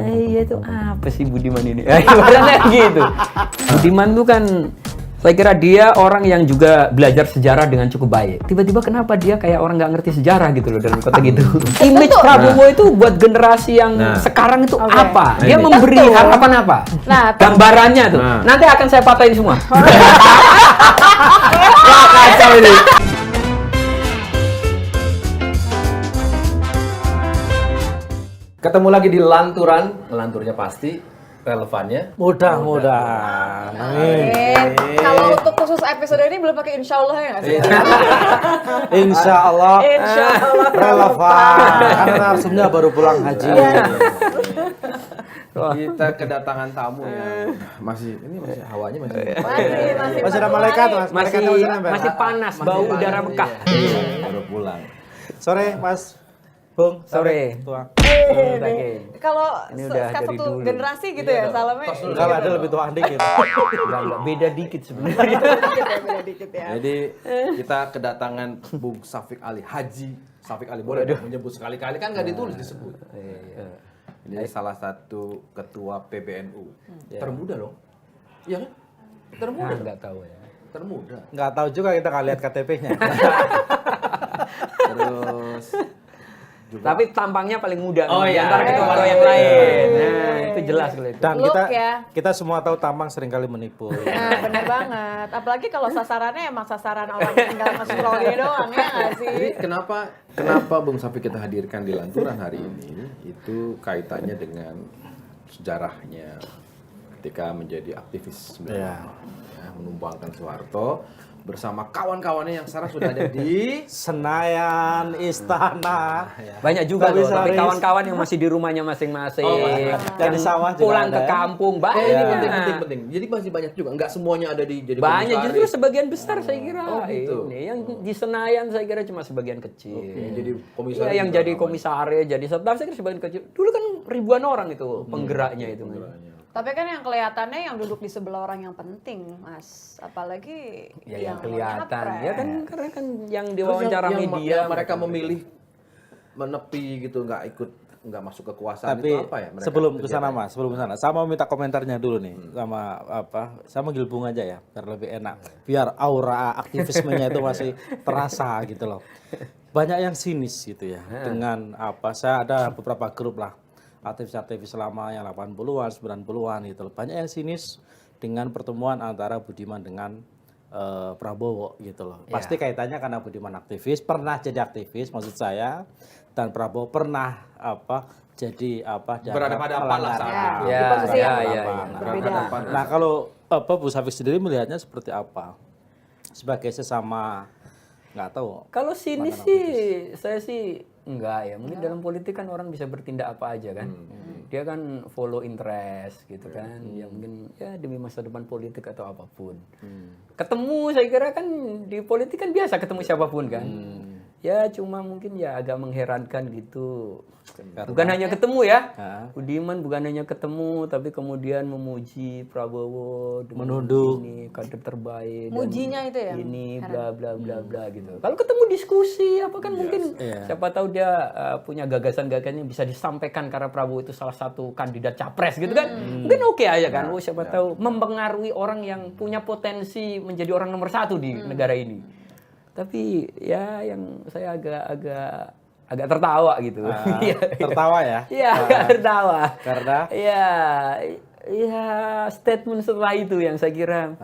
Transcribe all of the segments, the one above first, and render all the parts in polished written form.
Iya itu apa sih Budiman ini? Ibaratnya gitu. Budiman tuh kan saya kira dia orang yang juga belajar sejarah dengan cukup baik. Tiba-tiba kenapa dia kayak orang nggak ngerti sejarah gitu loh dalam konteks gitu. Image Prabowo itu buat generasi yang sekarang itu apa? Dia memberi harapan apa? Nah, Gambarannya tuh. Nanti akan saya patahin semua. Wah, kacau ini. Ketemu lagi di Lanturan, lanturnya pasti, relevannya. Mudah-mudahan. Kalau untuk khusus episode ini belum pakai insya Allah ya nggak sih? Insya Allah Insya Allah relevan. Karena narsumnya baru pulang haji. Kita kedatangan tamu yang masih hawanya Masih ada malaikat, Mas. Malaikatnya masih nempel. Masih panas, bau udara Mekah. baru pulang. Sore, Mas Bung. Sore. Tuang. Kalau Ini udah dari satu dulu. generasi gitu ya salamnya. Enggak lah, ada lebih tuaan dikit. Enggak, beda dikit sebenarnya. Beda dikit ya. Jadi kita kedatangan Bung Syafiq Ali, Haji Syafiq Ali. Boleh dong menyebut sekali-kali kan nggak ditulis disebut. Ini salah satu ketua PBNU. Termuda dong. Iya kan? Termuda. Enggak tahu ya. Termuda. Enggak tahu juga kita nggak lihat KTP-nya. Terus juga. Tapi tampangnya paling muda di iya. antara ketua yang lain. Nah, itu jelas kalau itu. Dan Look ya. kita semua tahu tampang seringkali menipu. Nah, bener banget. Apalagi kalau sasarannya emang sasaran orang yang tinggal nge-scroll ini doang, ya nggak sih? Jadi kenapa Bung Syafiq kita hadirkan di Lanturan hari ini itu kaitannya dengan sejarahnya ketika menjadi aktivis 95 ya, menumbangkan Soeharto bersama kawan-kawannya yang sekarang sudah ada di Senayan, Istana. Banyak juga loh, tapi Komisaris. kawan-kawan yang masih di rumahnya masing-masing. Yang di sawah juga pulang ada ke ya? kampung, banyak. ini penting. Jadi masih banyak juga, nggak semuanya ada di jadi Banyak komisaris. justru sebagian besar saya kira. Oh, gitu. Ini yang di Senayan saya kira cuma sebagian kecil. Jadi komisaris. Iya, yang juga jadi namanya. komisaris, jadi staff saya kira sebagian kecil. Dulu kan ribuan orang itu penggeraknya itu. Tapi kan yang kelihatannya yang duduk di sebelah orang yang penting, Mas. Apalagi Ya yang kelihatan. nyapres. Ya kan karena kan yang Terus diwawancara yang media mereka memilih menepi gitu, nggak masuk kekuasaan Tapi itu apa ya? Mereka sebelum ke sana kegiatannya? Mas, sebelum ke sana, saya mau minta komentarnya dulu nih sama saya manggil Bung aja ya, biar lebih enak. Biar aura aktivismenya itu masih terasa gitu loh. Banyak yang sinis gitu ya dengan saya ada beberapa grup lah aktivis-aktivis lama yang 80-an, 90-an gitu loh. Banyak yang sinis dengan pertemuan antara Budiman dengan Prabowo gitu loh. Pasti kaitannya karena Budiman aktivis, pernah jadi aktivis maksud saya, dan Prabowo pernah jadi Berada pada apa lah saat itu. Di posisi yang berbeda. berbeda. Nah, kalau Bu Syafiq sendiri melihatnya seperti apa? Sebagai sesama nggak tahu. Kalau sini sih, saya sih enggak ya. Mungkin dalam politik kan orang bisa bertindak apa aja kan. Dia kan follow interest gitu kan. Ya mungkin ya demi masa depan politik atau apapun. Ketemu saya kira kan di politik kan biasa ketemu siapapun kan. Ya cuma mungkin ya agak mengherankan gitu. Bukan hanya ketemu ya. Budiman bukan hanya ketemu tapi kemudian memuji Prabowo dengan Menunduk. ini kader terbaik. dan Mujinya itu ya? ini bla bla bla bla gitu. Kalau ketemu diskusi apa kan mungkin siapa tahu dia punya gagasan-gagasan yang bisa disampaikan karena Prabowo itu salah satu kandidat capres gitu kan. Mungkin oke aja kan. Oh siapa tahu mempengaruhi orang yang punya potensi menjadi orang nomor satu di negara ini. Tapi ya yang saya agak tertawa gitu. Tertawa ya? Iya, agak tertawa. Karena Iya, statement setelah itu yang saya kira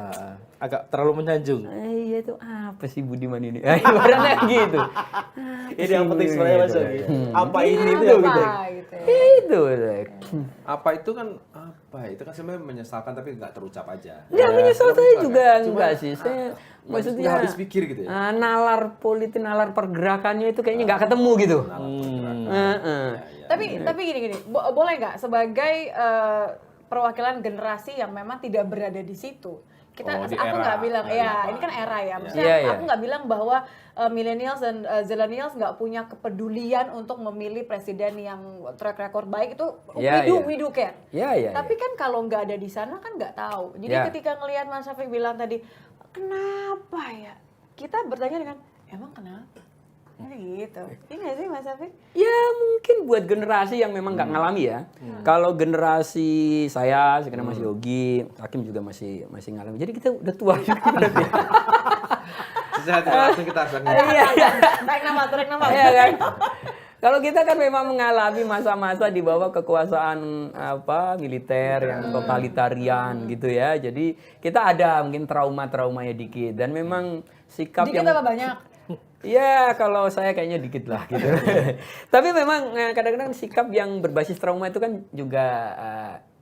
agak terlalu menyanjung. iya itu apa sih Budiman ini? Ibaratnya gitu. Ini yang penting sebenarnya Mas Yogi. Apa ini tuh Apa yang penting? gitu ya. Itu. Apa itu kan itu kan sebenarnya menyesalkan tapi nggak terucap aja. Enggak menyesal saya juga enggak sih. Saya Nggak maksudnya habis pikir gitu ya. nalar politik, nalar pergerakannya itu kayaknya nggak ketemu gitu. Tapi gini, boleh nggak sebagai perwakilan generasi yang memang tidak berada di situ? Aku nggak bilang, ya ini kan era ya. Maksudnya aku nggak bilang bahwa millennials dan zillennials nggak punya kepedulian untuk memilih presiden yang track record baik itu. We do care. Tapi kan kalau nggak ada di sana kan nggak tahu. Jadi ketika ngelihat Mas Syafiq bilang tadi, kenapa ya? Kita bertanya dengan, emang kenapa? Gitu. Ini nggak sih Mas Safik? Ya mungkin buat generasi yang memang nggak ngalami ya. Kalau generasi saya sekarang Mas Yogi, Hakim juga masih ngalami. Jadi kita udah tua juga berarti. Sehat langsung kita Iya. Tarik nama. Iya kan? Kalau kita kan memang mengalami masa-masa di bawah kekuasaan militer yang totalitarian gitu ya. Jadi kita ada mungkin traumanya dikit dan memang sikap dikit yang apa banyak? Ya kalau saya kayaknya dikit lah gitu. Tapi memang kadang-kadang sikap yang berbasis trauma itu kan juga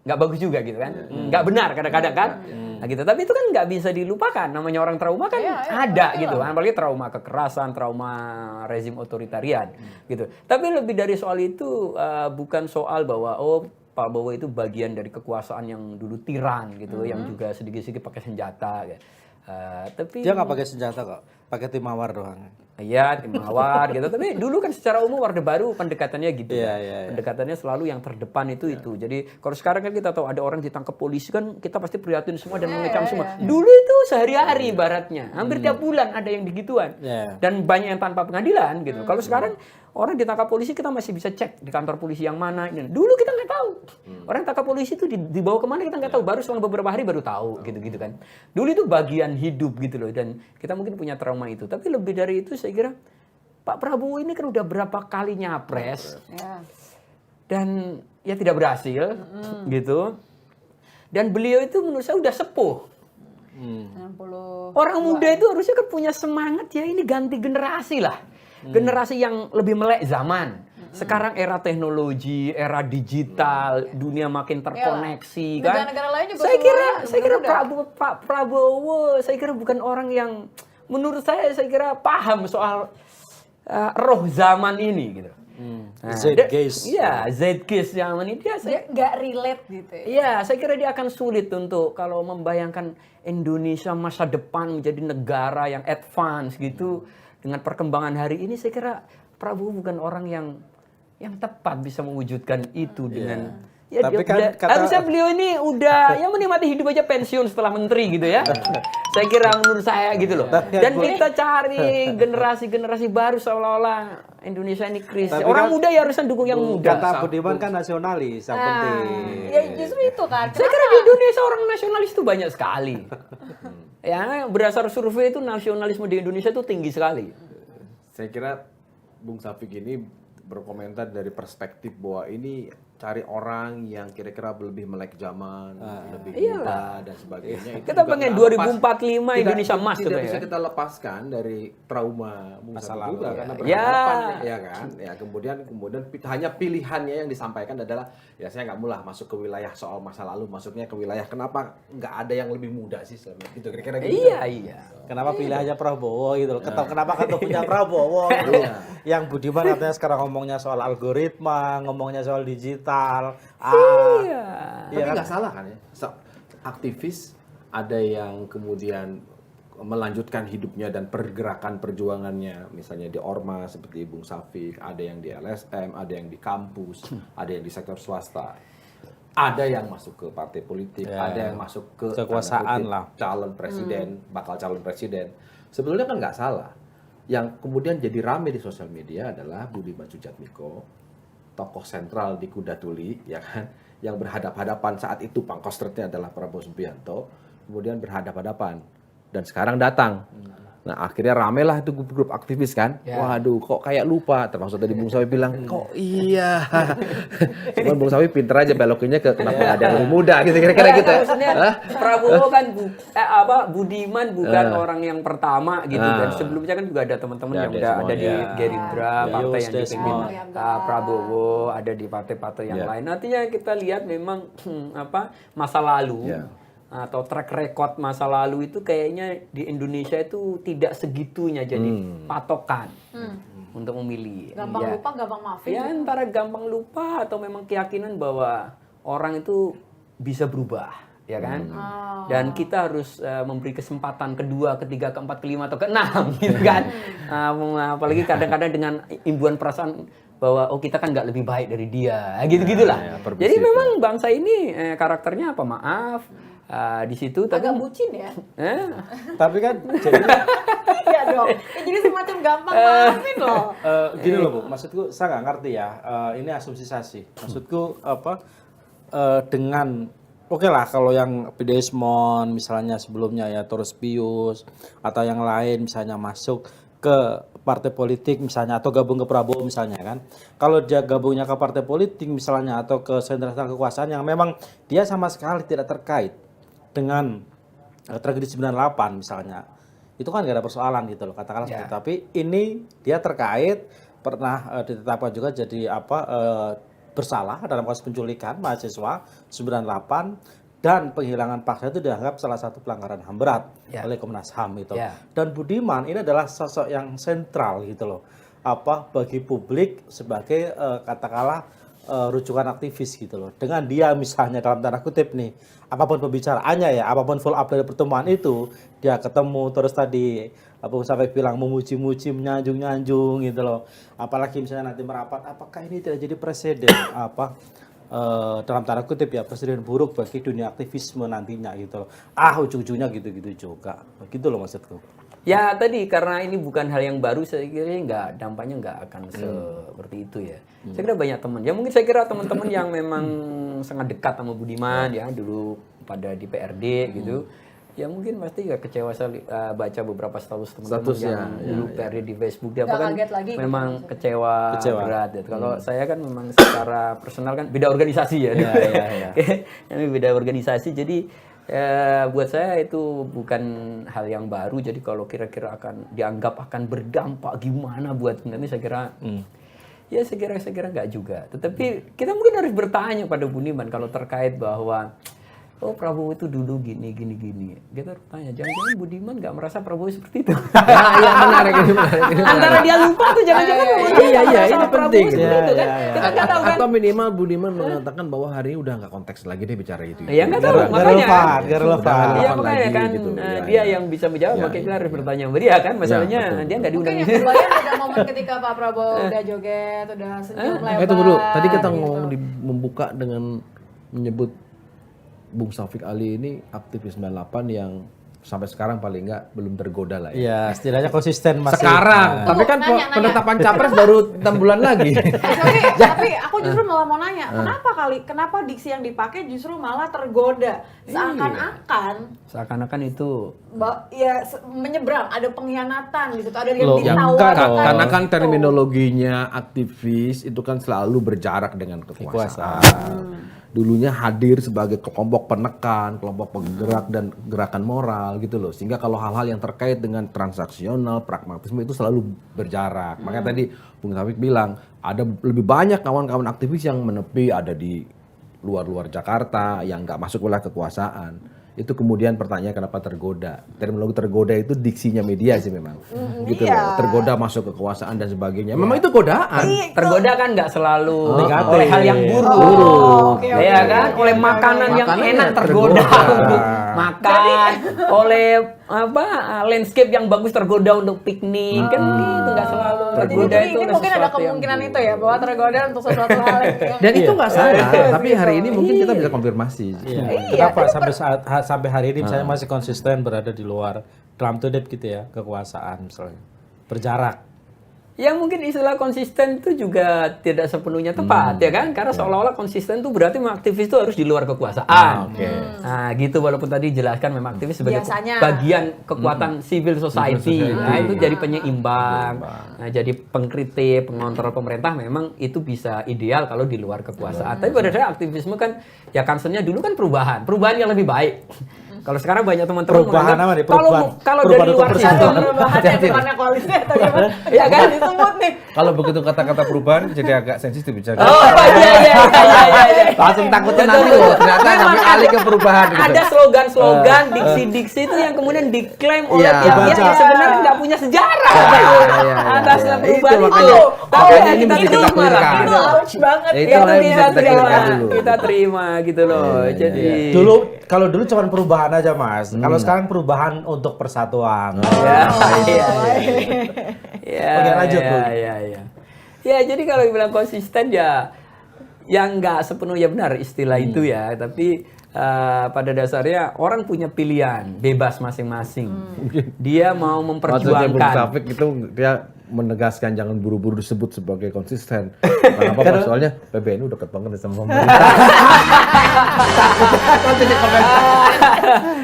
nggak bagus juga gitu kan. Nggak benar kadang-kadang kan. Nah, gitu. Tapi itu kan nggak bisa dilupakan. Namanya orang trauma kan ada gitu kan. Apalagi trauma kekerasan, trauma rezim otoritarian gitu. Tapi lebih dari soal itu bukan soal bahwa Pak Bowo itu bagian dari kekuasaan yang dulu tiran gitu, yang juga sedikit-sedikit pakai senjata. Gitu. Tapi Dia nggak pakai senjata kok, pakai tim mawar doang. Iya, tim mawar gitu. Tapi dulu kan secara umum Orde Baru pendekatannya gitu. Iya. Pendekatannya selalu yang terdepan itu. Jadi kalau sekarang kan kita tahu ada orang ditangkap polisi kan kita pasti prihatin semua dan mengecam semua. Dulu itu sehari-hari ibaratnya. Hampir tiap bulan ada yang digituan. Dan banyak yang tanpa pengadilan gitu. Kalau sekarang orang ditangkap polisi kita masih bisa cek di kantor polisi yang mana. Dulu kita nggak tahu. Orang tangkap polisi itu dibawa kemana kita nggak tahu. Baru selang beberapa hari baru tahu gitu-gitu kan. Dulu itu bagian hidup gitu loh. Dan kita mungkin punya trauma itu. Tapi lebih dari itu saya kira Pak Prabowo ini kan udah berapa kali nyapres. Dan ya tidak berhasil gitu. Dan beliau itu menurut saya udah sepuh. 60. Orang muda itu harusnya kan punya semangat ya ini ganti generasi lah. Generasi yang lebih melek zaman. Sekarang era teknologi, era digital, dunia makin terkoneksi kan. Negara-negara lain juga saya kira Pak Prabowo saya kira bukan orang yang menurut saya kira paham soal roh zaman ini gitu. Zeitgeist. Iya, zeitgeist zaman ini dia nggak relate gitu ya. Iya, saya kira dia akan sulit untuk kalau membayangkan Indonesia masa depan menjadi negara yang advance gitu dengan perkembangan hari ini. Saya kira Prabowo bukan orang yang tepat bisa mewujudkan itu dengan ya Tapi dia, harusnya beliau ini udah ya menikmati hidup aja pensiun setelah menteri gitu ya. Saya kira menurut saya gitu loh. Dan kita cari generasi-generasi baru seolah-olah Indonesia ini krisis. Orang muda ya harusnya dukung yang muda. Kata Budiman kan nasionalis, yang penting. Ya justru itu kan. Saya kira di Indonesia orang nasionalis itu banyak sekali. Ya, berdasar survei itu nasionalisme di Indonesia itu tinggi sekali. Saya kira Bung Safik ini berkomentar dari perspektif bahwa ini cari orang yang kira-kira lebih melek zaman, lebih muda dan sebagainya. Itu Kita juga pengen nggak 2045 Indonesia emas tidak gitu bisa ya. kita lepaskan dari trauma masa lalu juga karena Ya. berhadapan ya kan. Ya kemudian hanya pilihannya yang disampaikan adalah ya saya nggak mulah masuk ke wilayah soal masa lalu, masuknya ke wilayah kenapa nggak ada yang lebih muda sih selama gitu kira-kira gitu. Iya. Kenapa pilih aja Prabowo gitu loh. Kenapa kan punya Prabowo gitu. Yang Budiman katanya sekarang ngomongnya soal algoritma, ngomongnya soal digital. Tapi nggak salah kan ya. Aktivis ada yang kemudian melanjutkan hidupnya dan pergerakan perjuangannya misalnya di Ormas seperti Bung Safik, ada yang di LSM, ada yang di kampus, ada yang di sektor swasta. Ada yang masuk ke partai politik, ada yang masuk ke kekuasaan lah, calon presiden, bakal calon presiden. Sebetulnya kan nggak salah. Yang kemudian jadi rame di sosial media adalah Budiman Sujatmiko, tokoh sentral di Kuda Tuli, ya kan, yang berhadap-hadapan saat itu pangkostratnya adalah Prabowo Subianto, kemudian berhadap-hadapan dan sekarang datang. Nah akhirnya ramelah itu grup aktivis kan, waduh kok kayak lupa, termasuk tadi Bung Sawi bilang kok iya, cuman Bung Sawi pinter aja belokinnya ke kenapa ada yang lebih muda gitu kira-kira gitu. Maksudnya Prabowo kan Budiman bukan orang yang pertama gitu dan sebelumnya kan juga ada teman-teman yang udah ada di Gerindra, partai yang dipimpin Prabowo, ada di partai-partai yang lain. Nantinya kita lihat memang masa lalu. Atau track record masa lalu itu kayaknya di Indonesia itu tidak segitunya jadi patokan untuk memilih. Gampang lupa, gampang maafin. Ya antara gampang lupa atau memang keyakinan bahwa orang itu bisa berubah, ya kan? Dan kita harus memberi kesempatan kedua, ketiga, keempat, kelima atau keenam, gitu kan? Apalagi kadang-kadang dengan imbuhan perasaan bahwa kita kan nggak lebih baik dari dia, gitu-gitulah. Jadi memang bangsa ini karakternya apa? Maaf. di situ agak bucin ya. Tapi kan jadi Iya dong. Jadi semacam gampang maafin loh. gini loh Bu, maksudku saya nggak ngerti ya. Ini asumsi saya sih. Maksudku apa? Dengan oke lah kalau yang Desmond misalnya sebelumnya ya Torus Pius atau yang lain misalnya masuk ke partai politik misalnya atau gabung ke Prabowo misalnya kan. Kalau dia gabungnya ke partai politik misalnya atau ke sentra kekuasaan yang memang dia sama sekali tidak terkait dengan tragedi 98 misalnya. Itu kan gak ada persoalan gitu loh katakanlah seperti itu. Tapi ini dia terkait pernah ditetapkan juga jadi bersalah dalam kasus penculikan mahasiswa 98 dan penghilangan paksa itu dianggap salah satu pelanggaran HAM berat oleh Komnas HAM itu. Dan Budiman ini adalah sosok yang sentral gitu loh. Bagi publik sebagai katakanlah rujukan aktivis gitu loh. Dengan dia misalnya dalam tanda kutip nih, apapun pembicaraannya ya, apapun follow up dari pertemuan itu, dia ketemu terus tadi sampai bilang memuji-muji, menyanjung-nyanjung gitu loh. Apalagi misalnya nanti merapat, apakah ini tidak jadi presiden dalam tanda kutip ya presiden buruk bagi dunia aktivisme nantinya gitu loh. Ujung-ujungnya gitu-gitu juga. Gitu loh maksudku. Ya tadi karena ini bukan hal yang baru saya kira dampaknya nggak akan seperti itu ya. Saya kira banyak teman. Ya mungkin saya kira teman-teman yang memang sangat dekat sama Budiman ya dulu pada di PRD gitu. Ya mungkin pasti gak kecewa saya baca beberapa status teman-teman yang dulu PRD di Facebook dia kan memang kecewa berat ya. Kalau saya kan memang secara personal kan beda organisasi ya. Ini beda organisasi jadi buat saya itu bukan hal yang baru. Jadi kalau kira-kira akan dianggap akan berdampak gimana buat nanti saya kira ya saya kira nggak juga. Tetapi kita mungkin harus bertanya pada Budiman kalau terkait bahwa Prabowo itu dulu gini. Kita harus tanya, jangan-jangan Budiman nggak merasa Prabowo seperti itu. Iya menarik ini. Antara dia lupa tuh jangan-jangan ini penting. Kita nggak tahu kan. Atau minimal Budiman mengatakan bahwa hari ini udah nggak konteks lagi deh bicara itu. Ya nggak tahu, makanya. Gak relevan. Iya makanya kan dia yang bisa menjawab, makanya kita harus bertanya sama dia kan. Masalahnya dia nggak diundang. Mungkin yang kebayang ada momen ketika Pak Prabowo udah joget, udah senyum lebar. Itu dulu. Tadi kita ngomong membuka dengan menyebut Bung Taufik Ali ini aktivis 98 yang sampai sekarang paling enggak belum tergoda lah ya. Iya, setidaknya konsisten masih. Sekarang, tapi kan penetapan capres baru 6 bulan lagi. Tapi aku justru malah mau nanya, kenapa diksi yang dipakai justru malah tergoda? Seakan-akan itu ya menyeberang, ada pengkhianatan di situ, ada yang ditawarkan. Karena kan terminologinya aktivis itu kan selalu berjarak dengan kekuasaan. Dulunya hadir sebagai kelompok penekan, kelompok penggerak dan gerakan moral gitu loh. Sehingga kalau hal-hal yang terkait dengan transaksional, pragmatisme itu selalu berjarak. Makanya tadi Bung Taufik bilang ada lebih banyak kawan-kawan aktivis yang menepi, ada di luar-luar Jakarta yang nggak masuk wilayah kekuasaan. Itu kemudian pertanyaan kenapa tergoda. Terminologi tergoda itu diksinya media sih memang. Gitu loh. Tergoda masuk kekuasaan dan sebagainya. Memang itu godaan. Tergoda kan nggak selalu oleh hal yang buruk. Ya kan? Oleh makanan yang enak tergoda untuk makan. Oleh landscape yang bagus tergoda untuk piknik. Kan gitu nggak selalu. Tergoda itu mungkin ada kemungkinan itu ya bahwa tergoda untuk sesuatu hal yang dan itu nggak salah. Tapi hari ini mungkin kita bisa konfirmasi. Kenapa sampai hari ini misalnya masih konsisten berada di luar dalam tanda gitu ya kekuasaan misalnya berjarak. Ya mungkin istilah konsisten itu juga tidak sepenuhnya tepat ya kan, karena seolah-olah konsisten itu berarti memang aktivis itu harus di luar kekuasaan. Nah gitu, walaupun tadi jelaskan memang aktivis sebagai bagian kekuatan civil society. Nah itu jadi penyeimbang, nah jadi pengkritik, pengontrol pemerintah memang itu bisa ideal kalau di luar kekuasaan. Tapi pada dasarnya aktivisme kan ya concernnya dulu kan perubahan yang lebih baik. Kalau sekarang banyak teman-teman kalau dari luar perubahan ya depannya koalisi atau gimana? Ya kan disebut nih. Kalau begitu kata-kata perubahan jadi agak sensitif bicara. Iya. Langsung takutnya nanti loh ternyata sampai alih ke perubahan gitu. Ada slogan-slogan, diksi-diksi itu yang kemudian diklaim oleh pihak yang sebenarnya nggak punya sejarah atas perubahan itu. Tapi kita tidak marah. Itu ouch banget. Kita terima gitu loh. Jadi kalau dulu cuma perubahan aja Mas. Kalau sekarang perubahan untuk persatuan. Oke lanjut Bu. Ya jadi kalau bilang konsisten ya yang nggak sepenuhnya benar istilah itu ya, tapi pada dasarnya orang punya pilihan bebas masing-masing. Dia mau Maksudnya Bung memperjuangkan. Safik itu dia menegaskan jangan buru-buru disebut sebagai konsisten. Kenapa? Pak? Soalnya PBNU dekat banget sama pemerintah.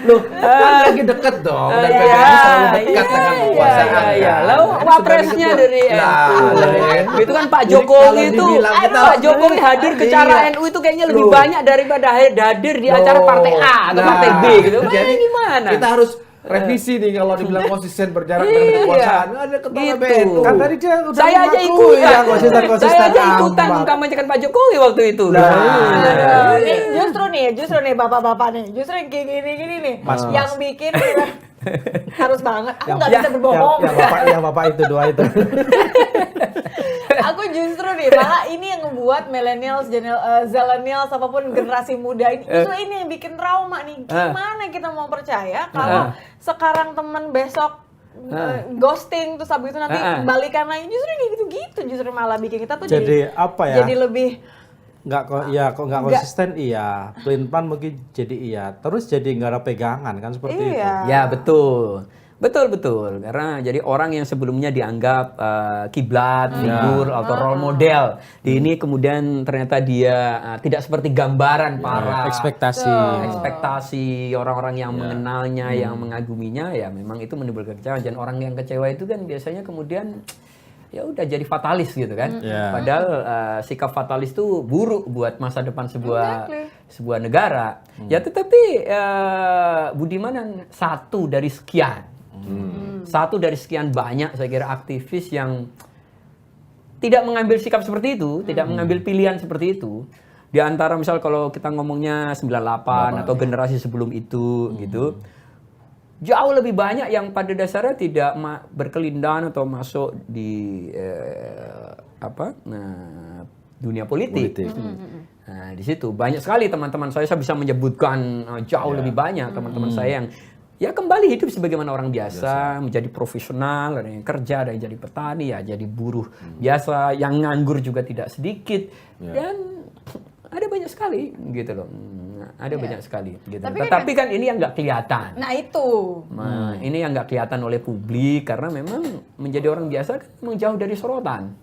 Loh, kan lagi deket dong. Dan PBNU selalu dekat dengan kekuasaan. Iya. kan? Lalu Jadi wapresnya sebenarnya dari itu- Nah, NU. Itu kan Pak Jadi Jokowi kalau itu. dibilang kita- Pak Jokowi hadir ke cara Iya. NU itu kayaknya lebih Loh. banyak daripada hadir di acara Loh. partai A atau Nah, partai B gitu. Jadi gimana? kita harus revisi nih kalau dibilang konsisten berjarak dengan Iya. kekuasaan. Ada ketua Gitu. PBNU. Kan tadi dia udah Saya aja mengakui ikutan. yang konsisten-konsisten Saya aja ikutan amat. mengkampanyekan Pak Jokowi waktu itu. Nih, justru nih bapak-bapak nih, justru yang kayak gini nih, yang bikin harus banget. Aku nggak bisa berbohong. Yang bapak itu dua itu. Aku justru nih malah ini yang ngebuat millennials, zillennials apapun generasi muda ini, justru ini yang bikin trauma nih. Gimana kita mau percaya kalau sekarang temen besok ghosting terus habis itu nanti balikan lagi, justru kayak gitu-gitu justru malah bikin kita tuh Jadi apa ya? jadi lebih Kok nggak konsisten iya, plain plan mungkin jadi iya, terus jadi nggak ada pegangan kan seperti itu. Ya betul. Betul. Karena jadi orang yang sebelumnya dianggap kiblat, figur atau role model, di ini kemudian ternyata dia tidak seperti gambaran para ekspektasi orang-orang yang mengenalnya, yang mengaguminya, ya memang itu menimbulkan kekecewaan. Dan orang yang kecewa itu kan biasanya kemudian ya udah jadi fatalis gitu kan. Padahal sikap fatalis itu buruk buat masa depan sebuah negara. Ya tetapi Budiman satu dari sekian. Satu dari sekian banyak saya kira aktivis yang tidak mengambil sikap seperti itu, tidak mengambil pilihan seperti itu. Di antara misal kalau kita ngomongnya 98 atau generasi sebelum itu gitu. Jauh lebih banyak yang pada dasarnya tidak berkelindahan atau masuk di dunia politik. Nah, di situ banyak sekali teman-teman saya bisa menyebutkan jauh lebih banyak teman-teman saya yang ya kembali hidup sebagaimana orang biasa, menjadi profesional, ada yang kerja, ada yang jadi petani, ya jadi buruh biasa, yang nganggur juga tidak sedikit, dan ada banyak sekali gitu loh. Ada banyak sekali gitu. Tetapi kan ini yang nggak kelihatan. Nah itu. Nah, ini yang nggak kelihatan oleh publik karena memang menjadi orang biasa kan memang jauh dari sorotan.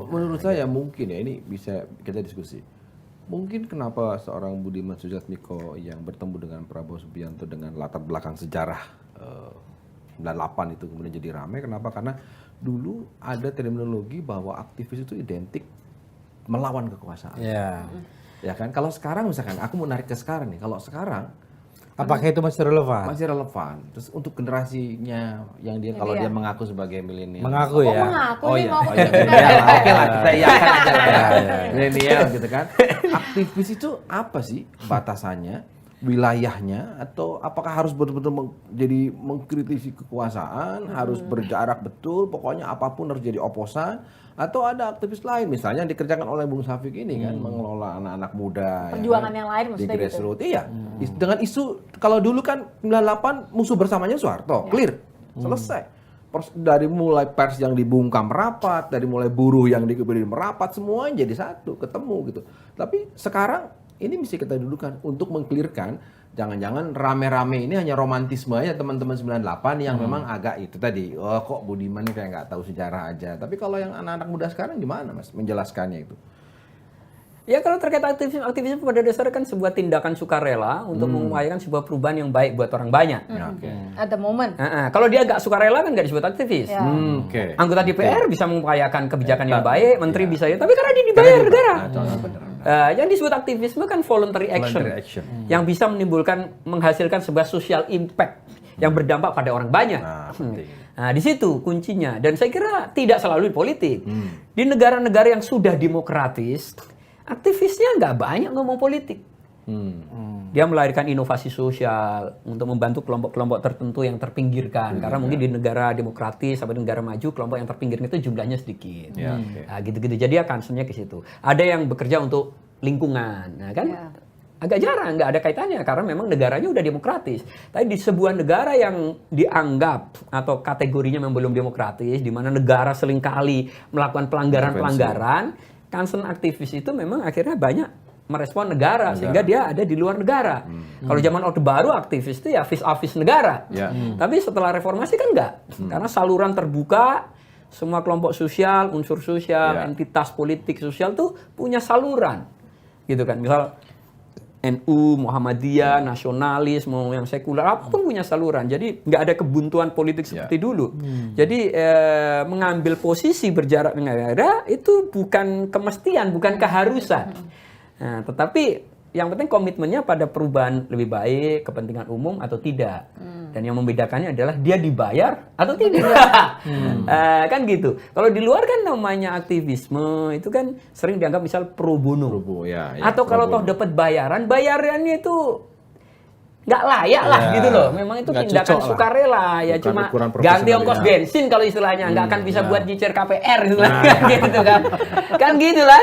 Menurut saya mungkin ya, ini bisa kita diskusi. Mungkin kenapa seorang Budiman Sujatmiko yang bertemu dengan Prabowo Subianto dengan latar belakang sejarah 98 itu kemudian jadi ramai. Kenapa? Karena dulu ada terminologi bahwa aktivis itu identik melawan kekuasaan. Ya kan? Kalau sekarang misalkan aku mau narik ke sekarang nih. Kalau sekarang apakah itu masih relevan? masih relevan. Terus untuk generasinya yang dia kalau dia mengaku sebagai milenial. Mengaku ya. Mengaku Oh nih iya, mau oke lah kita iyakan aja lah ya. Milenial gitu kan. Aktivis itu apa sih batasannya, wilayahnya, atau apakah harus betul-betul jadi mengkritisi kekuasaan, harus berjarak betul, pokoknya apapun harus jadi oposan, atau ada aktivis lain misalnya yang dikerjakan oleh Bung Safik ini kan, mengelola anak-anak muda. Perjuangan yang lain di maksudnya gitu. grassroots. Iya. Dengan isu kalau dulu kan 98 musuh bersamanya Soeharto, clear, selesai. Dari mulai pers yang dibungkam merapat, dari mulai buruh yang dikebiri merapat, semuanya jadi satu, ketemu gitu. Tapi sekarang ini mesti kita dudukan untuk mengklirkan, jangan-jangan rame-rame ini hanya romantisme aja teman-teman 98 yang memang agak itu tadi, oh kok Budiman ini kayak nggak tahu sejarah aja. Tapi kalau yang anak-anak muda sekarang gimana Mas menjelaskannya itu? Ya kalau terkait aktivisme pada dasarnya kan sebuah tindakan sukarela untuk mengupayakan sebuah perubahan yang baik buat orang banyak. At the moment. Kalau dia nggak sukarela kan nggak disebut aktivis. Anggota DPR bisa mengupayakan kebijakan yang baik, menteri bisa ya, tapi karena dia dibayar negara. Yang disebut aktivisme kan voluntary action, yang bisa menghasilkan sebuah social impact yang berdampak pada orang banyak. Nah, di situ kuncinya. Dan saya kira tidak selalu di politik. Di negara-negara yang sudah demokratis, aktivisnya nggak banyak ngomong politik. Dia melahirkan inovasi sosial untuk membantu kelompok-kelompok tertentu yang terpinggirkan. Karena mungkin di negara demokratis atau di negara maju, kelompok yang terpinggirkan itu jumlahnya sedikit. Nah, gitu-gitu. Jadi akan concernnya ke situ. Ada yang bekerja untuk lingkungan, nah, kan? Agak jarang, nggak ada kaitannya karena memang negaranya udah demokratis. Tapi di sebuah negara yang dianggap atau kategorinya memang belum demokratis, di mana negara seringkali melakukan pelanggaran-pelanggaran, concern aktivis itu memang akhirnya banyak merespon negara sehingga dia ada di luar negara. Kalau zaman Orde Baru aktivis itu ya vis-a-vis negara. Tapi setelah reformasi kan enggak. Karena saluran terbuka, semua kelompok sosial, unsur sosial, entitas politik sosial tuh punya saluran. Gitu kan. Misal NU, Muhammadiyah, nasionalis, mau yang sekuler, apapun punya saluran. Jadi nggak ada kebuntuan politik seperti dulu. Jadi mengambil posisi berjarak dengan negara itu bukan kemestian, bukan keharusan. Nah, tetapi yang penting komitmennya pada perubahan lebih baik, kepentingan umum atau tidak. Dan yang membedakannya adalah dia dibayar atau tidak. Kan gitu. Kalau di luar kan namanya aktivisme itu kan sering dianggap misal pro bono. Atau kalau toh dapat bayarannya itu nggak layak lah gitu loh. Memang itu tindakan sukarela ya, cuma ganti ongkos bensin kalau istilahnya, nggak akan bisa buat nyicir KPR istilahnya gitu kan. Kan gitu lah.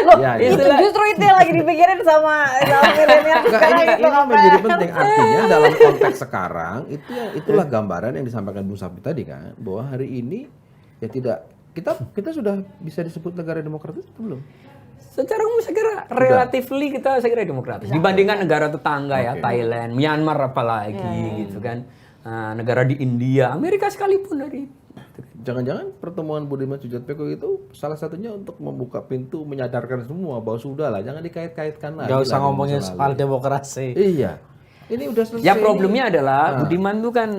Justru itu yang lagi dipikirin sama milenial sekarang itu ini menjadi penting. Artinya dalam konteks sekarang itulah gambaran yang disampaikan Bung Safi tadi kan, bahwa hari ini ya tidak kita sudah bisa disebut negara demokratis atau belum? Secara umum saya kira relatively kita demokratis dibandingkan negara tetangga ya, Thailand, Myanmar apalagi gitu kan, negara di India, Amerika sekalipun dari. Jangan-jangan pertemuan Budiman Sujatmiko itu salah satunya untuk membuka pintu, menyadarkan semua bahwa sudah lah, jangan dikait-kaitkan lagi. Gak usah ngomongin soal demokrasi. Iya, ini udah selesai. Ya problemnya adalah Budiman itu kan,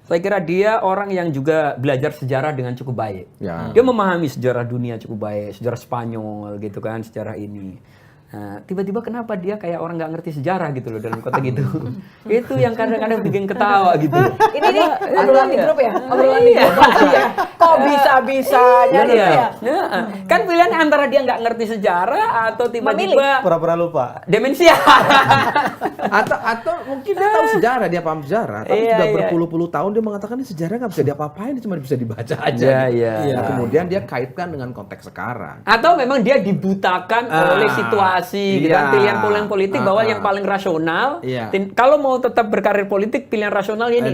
saya kira dia orang yang juga belajar sejarah dengan cukup baik. Dia memahami sejarah dunia cukup baik, sejarah Spanyol gitu kan, sejarah ini. Nah, tiba-tiba kenapa dia kayak orang nggak ngerti sejarah gitu loh dalam konteks gitu. Itu yang kadang-kadang bikin ketawa gitu. Ini nih obrolan di grup ya? Obrolan di grup ya? Kok bisa-bisanya gitu ya? Kan pilihan antara dia nggak ngerti sejarah atau tiba-tiba pura-pura lupa. Demensia. atau mungkin dia tahu sejarah, dia paham sejarah, tapi sudah berpuluh-puluh tahun dia mengatakan ini sejarah nggak bisa diapa-apain, cuma bisa dibaca aja. Nah, kemudian dia kaitkan dengan konteks sekarang. Atau memang dia dibutakan oleh situasi, gitu kan, pilihan politik bahwa yang paling rasional. Kalau mau tetap berkarir politik, pilihan rasional ini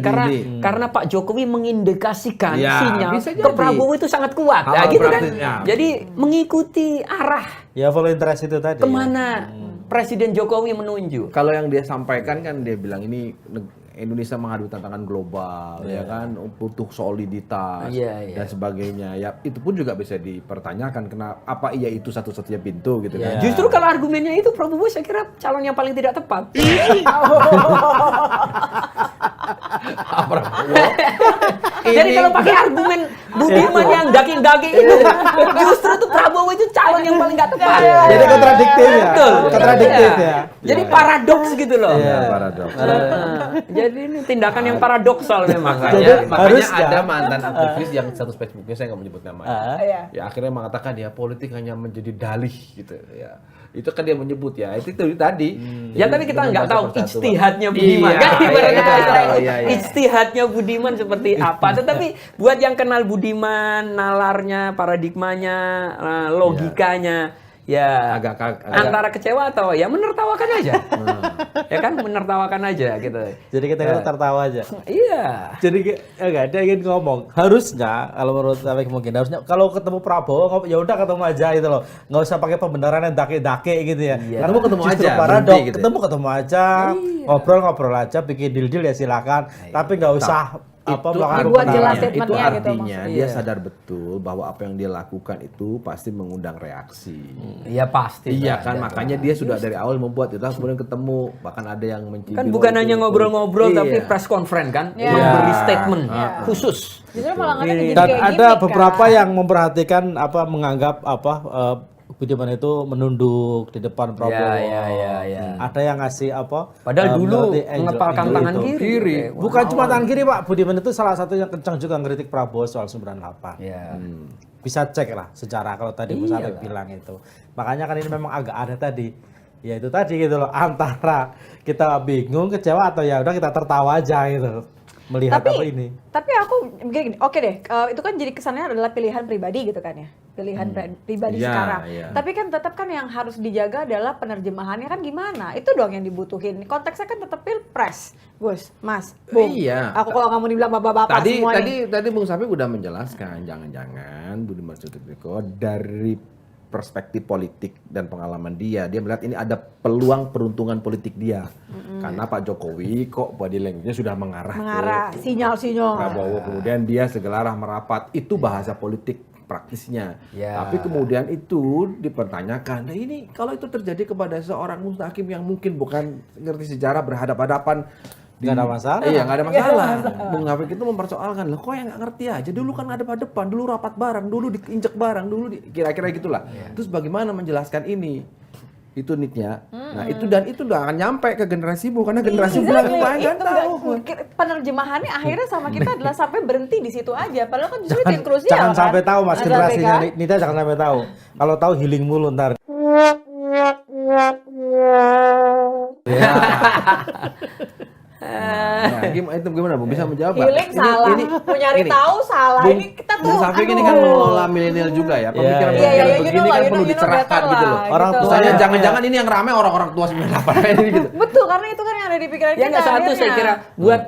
karena Pak Jokowi mengindikasikan sinyal ke Prabowo itu sangat kuat, gitu kan. Jadi mengikuti arah. Ya follow interest itu tadi. Kemana Presiden Jokowi menunjuk? Kalau yang dia sampaikan kan dia bilang ini Indonesia menghadapi tantangan global, ya kan, butuh soliditas dan sebagainya. Ya itu pun juga bisa dipertanyakan kenapa apa iya itu satu-satunya pintu gitu kan. Justru kalau argumennya itu Prabowo saya kira calon yang paling tidak tepat. Jadi kalau pakai argumen Budiman yang daging-daging itu, justru tuh Prabowo itu calon yang paling nggak tepat. Jadi kontradiktif ya. Betul. Kontradiktif ya. Jadi paradoks gitu loh. Paradoks. Jadi ini tindakan yang paradoksal memang. Makanya ada mantan aktivis yang status Facebooknya saya nggak menyebut namanya. Ya akhirnya mengatakan ya politik hanya menjadi dalih gitu ya. Itu kan dia menyebut ya. Itu tadi. Ya tapi kita nggak tahu ijtihadnya Budiman kan. Ijtihadnya Budiman seperti apa. Tetapi buat yang kenal Budiman, nalarnya, paradigmanya, logikanya, ya agak antara kecewa atau ya menertawakan aja. Ya kan menertawakan aja gitu. Jadi kita tertawa aja. Iya. Jadi enggak dia ingin ngomong, harusnya kalau menurut saya mungkin harusnya kalau ketemu Prabowo ya udah ketemu aja gitu loh. Enggak usah pakai pembenaran yang dake-dake gitu ya. Karena ketemu aja. Paradok, gitu. Ketemu aja, ngobrol-ngobrol aja, bikin deal-deal ya silakan. Tapi enggak usah dibuat jelas statementnya itu gitu. Artinya dia sadar betul bahwa apa yang dia lakukan itu pasti mengundang reaksi. Iya pasti. Iya kan, makanya dia sudah dari awal membuat itu, kemudian ketemu, bahkan ada yang mencibir. Kan bukan hanya ngobrol-ngobrol tapi press conference kan, memberi statement khusus. Justru malah jadi dan kayak ada beberapa yang memperhatikan menganggap Budiman itu menunduk di depan Prabowo. Ada yang ngasih padahal dulu mengepalkan tangan kiri. Bukan cuma tangan kiri Pak, Budiman itu salah satu yang kencang juga ngeritik Prabowo soal 98. Bisa cek lah sejarah kalau tadi Mas Safi bilang itu. Makanya kan ini memang agak aneh tadi. Ya itu tadi gitu loh, antara kita bingung, kecewa atau ya udah kita tertawa aja gitu. Melihat apa ini. Tapi aku gini, oke deh, itu kan jadi kesannya adalah pilihan pribadi gitu kan ya. Pilihan pribadi sekarang. Tapi kan tetap kan yang harus dijaga adalah penerjemahannya kan gimana. Itu doang yang dibutuhin. Konteksnya kan tetap pilpres, Gus, Mas, Bung. Aku kalau kamu dibilang bapak-bapak semua Tadi Bung Safi udah menjelaskan, jangan-jangan Budiman Sujatmiko dari perspektif politik dan pengalaman dia melihat ini ada peluang peruntungan politik dia. Karena Pak Jokowi kok body language-nya sudah mengarah ke sinyal-sinyal. Prabowo, kemudian dia segala arah merapat, itu bahasa politik praktisnya. Tapi kemudian itu dipertanyakan, nah ini kalau itu terjadi kepada seorang hakim yang mungkin bukan ngerti sejarah berhadapan-hadapan, nggak ada masalah. Iya, nggak ada masalah. Bung Hafik itu mempersoalkan, loh kok yang nggak ngerti aja, dulu kan ada depan, dulu rapat bareng, dulu diinjek bareng, kira-kira gitulah. Terus bagaimana menjelaskan ini? Itu nitnya. Nah itu udah akan nyampe ke generasi Bu, karena generasi Bu yang lain kan tahu. Penerjemahannya akhirnya sama kita adalah sampai berhenti di situ aja. Padahal kan justru yang krusial jangan kan. sampai tahu Mas, generasinya Nita jangan sampai tahu. Kalau tahu healing mulu ntar. Nah, gimana Bu? Bisa menjawab? Healing salah, mau nyari tahu salah. Ini kita tuh. Bung Safik ini kan mengelola milenial juga ya. Pemikiran-pemikiran begini kan perlu dicerahkan gitu loh. Orang tuanya jangan-jangan ini yang rame orang-orang tua 98 ini gitu. Betul, karena itu kan yang ada di pikiran kita. Ya nggak satu, saya kira buat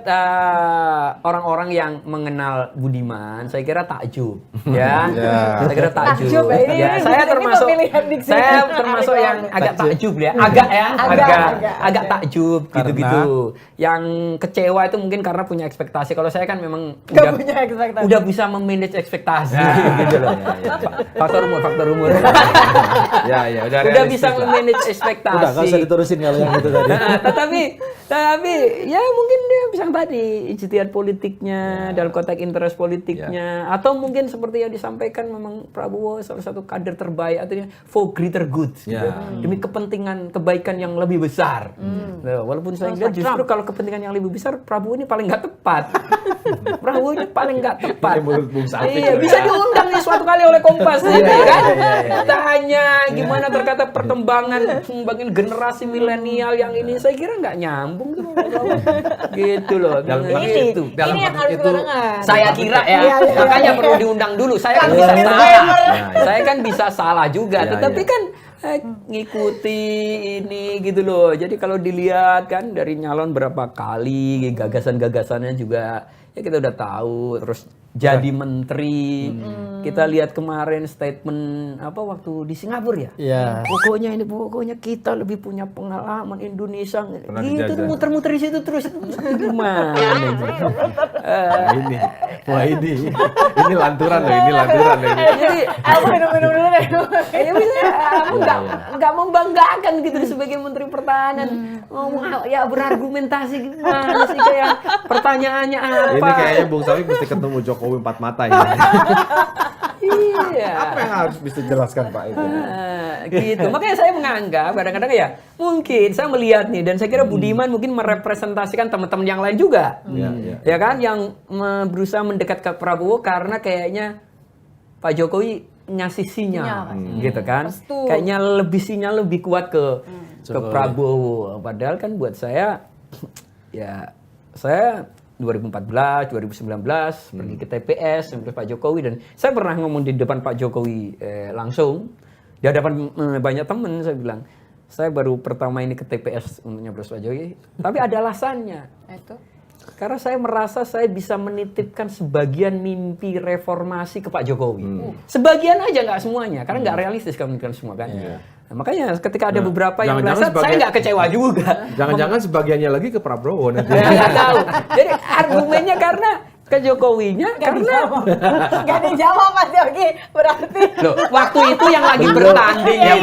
orang-orang yang mengenal Budiman, saya kira takjub, ya. Saya kira takjub. Ya, saya termasuk yang agak takjub ya, agak takjub gitu-gitu. Yang kecewa itu mungkin karena punya ekspektasi. Kalau saya kan memang udah bisa memanage ekspektasi gitu loh. Faktor umur. Ya, udah bisa memanage ekspektasi. Udah nggak usah diterusin kalau yang itu tadi. Tapi ya mungkin dia bisa tadi ijtihad politiknya dalam konteks interest politiknya, atau mungkin seperti yang disampaikan memang Prabowo salah satu kader terbaik, artinya for greater good gitu. Demi kepentingan kebaikan yang lebih besar. Walaupun saya lihat justru kalau kepentingan yang lebih besar Prabowo ini paling nggak tepat. Prabowo ini paling nggak tepat. Iya, bisa diundang nih suatu kali oleh Kompas kan. Tanya gimana terkata perkembangan generasi milenial yang ini, saya kira nggak nyambung gitu loh. Ini yang harus kita dengar. Saya kira ya, makanya perlu diundang dulu. Saya kan bisa salah. Saya kan bisa salah juga, tetapi kan ngikuti ini gitu loh. Jadi kalau dilihat kan dari nyalon berapa kali, gagasan-gagasannya juga ya kita udah tahu. Terus jadi menteri, kita lihat kemarin statement waktu di Singapura ya. Iya. Pokoknya kita lebih punya pengalaman Indonesia. Gitu muter-muter di situ terus. Gimana ini lanturan loh, ini lanturan loh. Jadi aku minum dulu deh. Ya bisa, aku nggak membanggakan gitu sebagai Menteri Pertahanan. Ngomong ya berargumentasi gimana sih, kayak pertanyaannya apa? Ini kayaknya Bung Safik mesti ketemu Jokowi empat mata ini. Iya. Apa yang harus bisa jelaskan Pak itu? Gitu. Makanya saya menganggap kadang-kadang ya mungkin saya melihat nih, dan saya kira Budiman mungkin merepresentasikan teman-teman yang lain juga. Ya kan, yang berusaha mendekat ke Prabowo karena kayaknya Pak Jokowi ngasih sinyal gitu kan. Kayaknya sinyal lebih kuat ke Prabowo. Padahal kan buat saya ya saya 2014, 2019 pergi ke TPS dengan Pak Jokowi, dan saya pernah ngomong di depan Pak Jokowi langsung di hadapan banyak teman. Saya bilang saya baru pertama ini ke TPS untuk nyoblos Pak Jokowi, tapi ada alasannya. Itu karena saya merasa saya bisa menitipkan sebagian mimpi reformasi ke Pak Jokowi. Sebagian aja, nggak semuanya, karena nggak realistis kalau menitipkan semua kan. Nah, makanya ketika ada beberapa yang merasa, saya nggak kecewa juga. Jangan-jangan sebagiannya lagi ke Prabowo nanti. Nggak tahu. Jadi argumennya karena ke Jokowinya karena nggak dijawab Mas Yogi, berarti loh, waktu itu yang lagi bertanding ya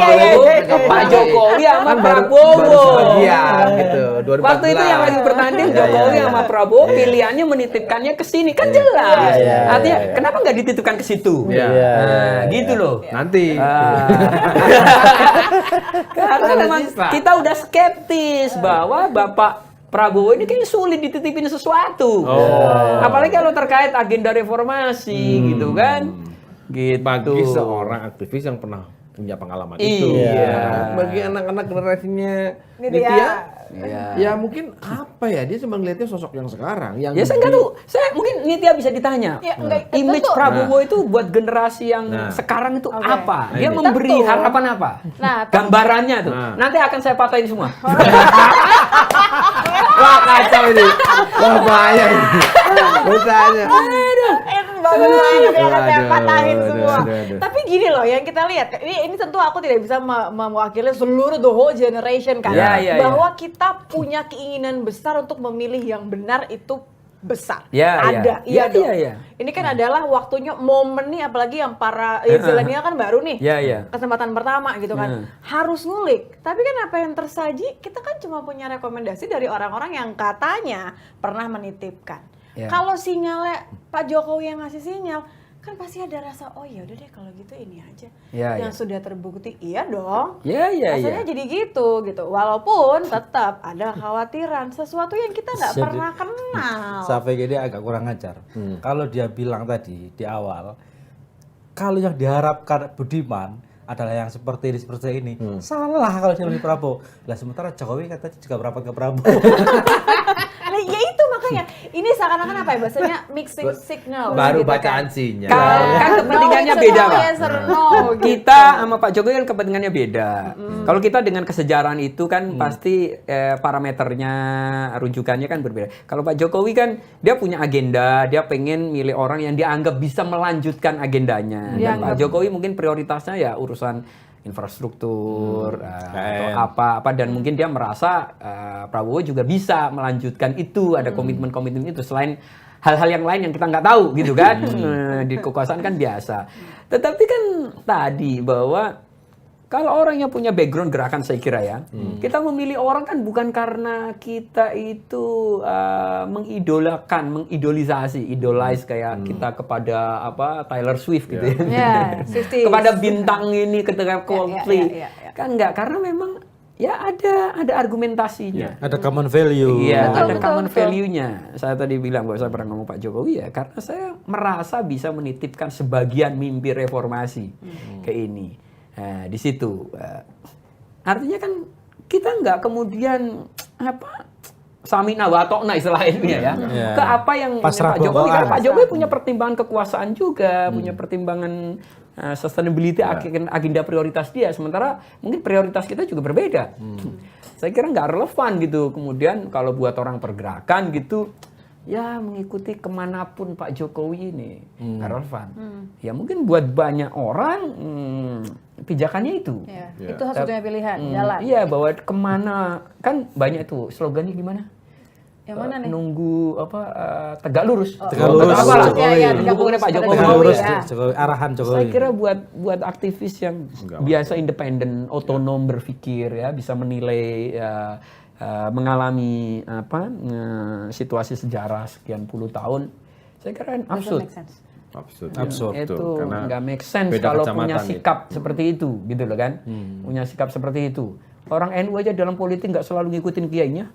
Pak Jokowi sama Prabowo gitu. Waktu itu yang lagi bertanding Jokowi sama Prabowo, pilihannya menitipkannya ke sini kan jelas. Artinya kenapa nggak dititipkan ke situ? Gitu loh. Nanti. Karena memang kita udah skeptis bahwa Bapak Prabowo ini kayaknya sulit dititipin sesuatu. Apalagi kalau terkait agenda reformasi gitu kan. Gitu. Bagi seorang aktivis yang pernah punya pengalaman itu. Bagi anak-anak generasinya Nitya, ya mungkin apa ya, dia cuma ngeliatnya sosok yang sekarang. Yang saya nggak tahu. Saya mungkin Nitya bisa ditanya. Image Prabowo itu buat generasi yang sekarang itu apa? Dia memberi harapan apa? Gambarannya tuh. Nanti akan saya patahin semua. Wah kacau ini. Wah bahaya ini. Bertanya. patahin semua. Tapi gini loh, yang kita lihat, ini tentu aku tidak bisa mewakili seluruh the whole generation kan, bahwa kita punya keinginan besar untuk memilih yang benar itu besar. Ada, iya dong. Ini kan adalah waktunya, momen nih, apalagi yang para zilenial kan baru nih, kesempatan pertama gitu kan, harus ngulik. Tapi kan apa yang tersaji, kita kan cuma punya rekomendasi dari orang-orang yang katanya pernah menitipkan. Kalau sinyalnya Pak Jokowi yang ngasih sinyal, kan pasti ada rasa, oh ya udah deh kalau gitu ini aja yang sudah terbukti. Iya dong. Rasanya jadi gitu. Walaupun tetap ada khawatiran sesuatu yang kita nggak pernah kenal. Sampai jadi agak kurang ajar. Kalau dia bilang tadi di awal, kalau yang diharapkan Budiman adalah yang seperti ini, salah kalau dia lebih Prabowo. Lah sementara Jokowi katanya juga berapa ke Prabowo. Ya itu makanya ini seakan-akan apa ya bahasanya mixing signal baru gitu bacaan kan. sinyal. Kan kepentingannya beda, Pak. Kita sama Pak Jokowi kan kepentingannya beda. Kalau kita dengan kesejarahan itu kan pasti parameternya, rujukannya kan berbeda. Kalau Pak Jokowi kan dia punya agenda, dia pengen milih orang yang dianggap bisa melanjutkan agendanya. Dan Pak Jokowi mungkin prioritasnya ya urusan infrastruktur atau apa dan mungkin dia merasa Prabowo juga bisa melanjutkan itu, ada komitmen-komitmen itu selain hal-hal yang lain yang kita nggak tahu gitu kan. Di kekuasaan kan biasa. Tetapi kan tadi bahwa kalau orang yang punya background gerakan, saya kira ya, kita memilih orang kan bukan karena kita itu idolize kayak kita kepada Taylor Swift gitu ya. Kepada bintang ini ketika Coldplay. Kan enggak, karena memang ya ada argumentasinya. Ada common value. Iya, ada common value-nya. Saya tadi bilang bahwa saya pernah ngomong Pak Jokowi ya, karena saya merasa bisa menitipkan sebagian mimpi reformasi ke ini. Nah, di situ artinya kan kita nggak kemudian samina wa ta'na istilahnya ya. Ke apa yang Pak Jokowi, karena Pak Jokowi punya pertimbangan kekuasaan juga, punya pertimbangan sustainability, agenda prioritas dia, sementara mungkin prioritas kita juga berbeda. Saya kira nggak relevan gitu. Kemudian kalau buat orang pergerakan gitu, ya mengikuti kemanapun Pak Jokowi ini nggak relevan. Ya mungkin buat banyak orang pijakannya itu. Itu satu-satunya pilihan, jalan. Iya, bahwa kemana, kan banyak itu slogannya gimana? Yang mana nih? Nunggu tegak lurus. Tegak lurus. Nunggu Pak Jokowi. Tegak lurus, Jokowi, arahan Jokowi. Saya kira buat aktivis yang biasa independen, otonom berpikir ya, bisa menilai mengalami situasi sejarah sekian puluh tahun, saya kira absurd. Absurd Itu nggak make sense kalau punya sikap seperti itu, gitu loh kan? Punya sikap seperti itu. Orang NU aja dalam politik nggak selalu ngikutin kiainya,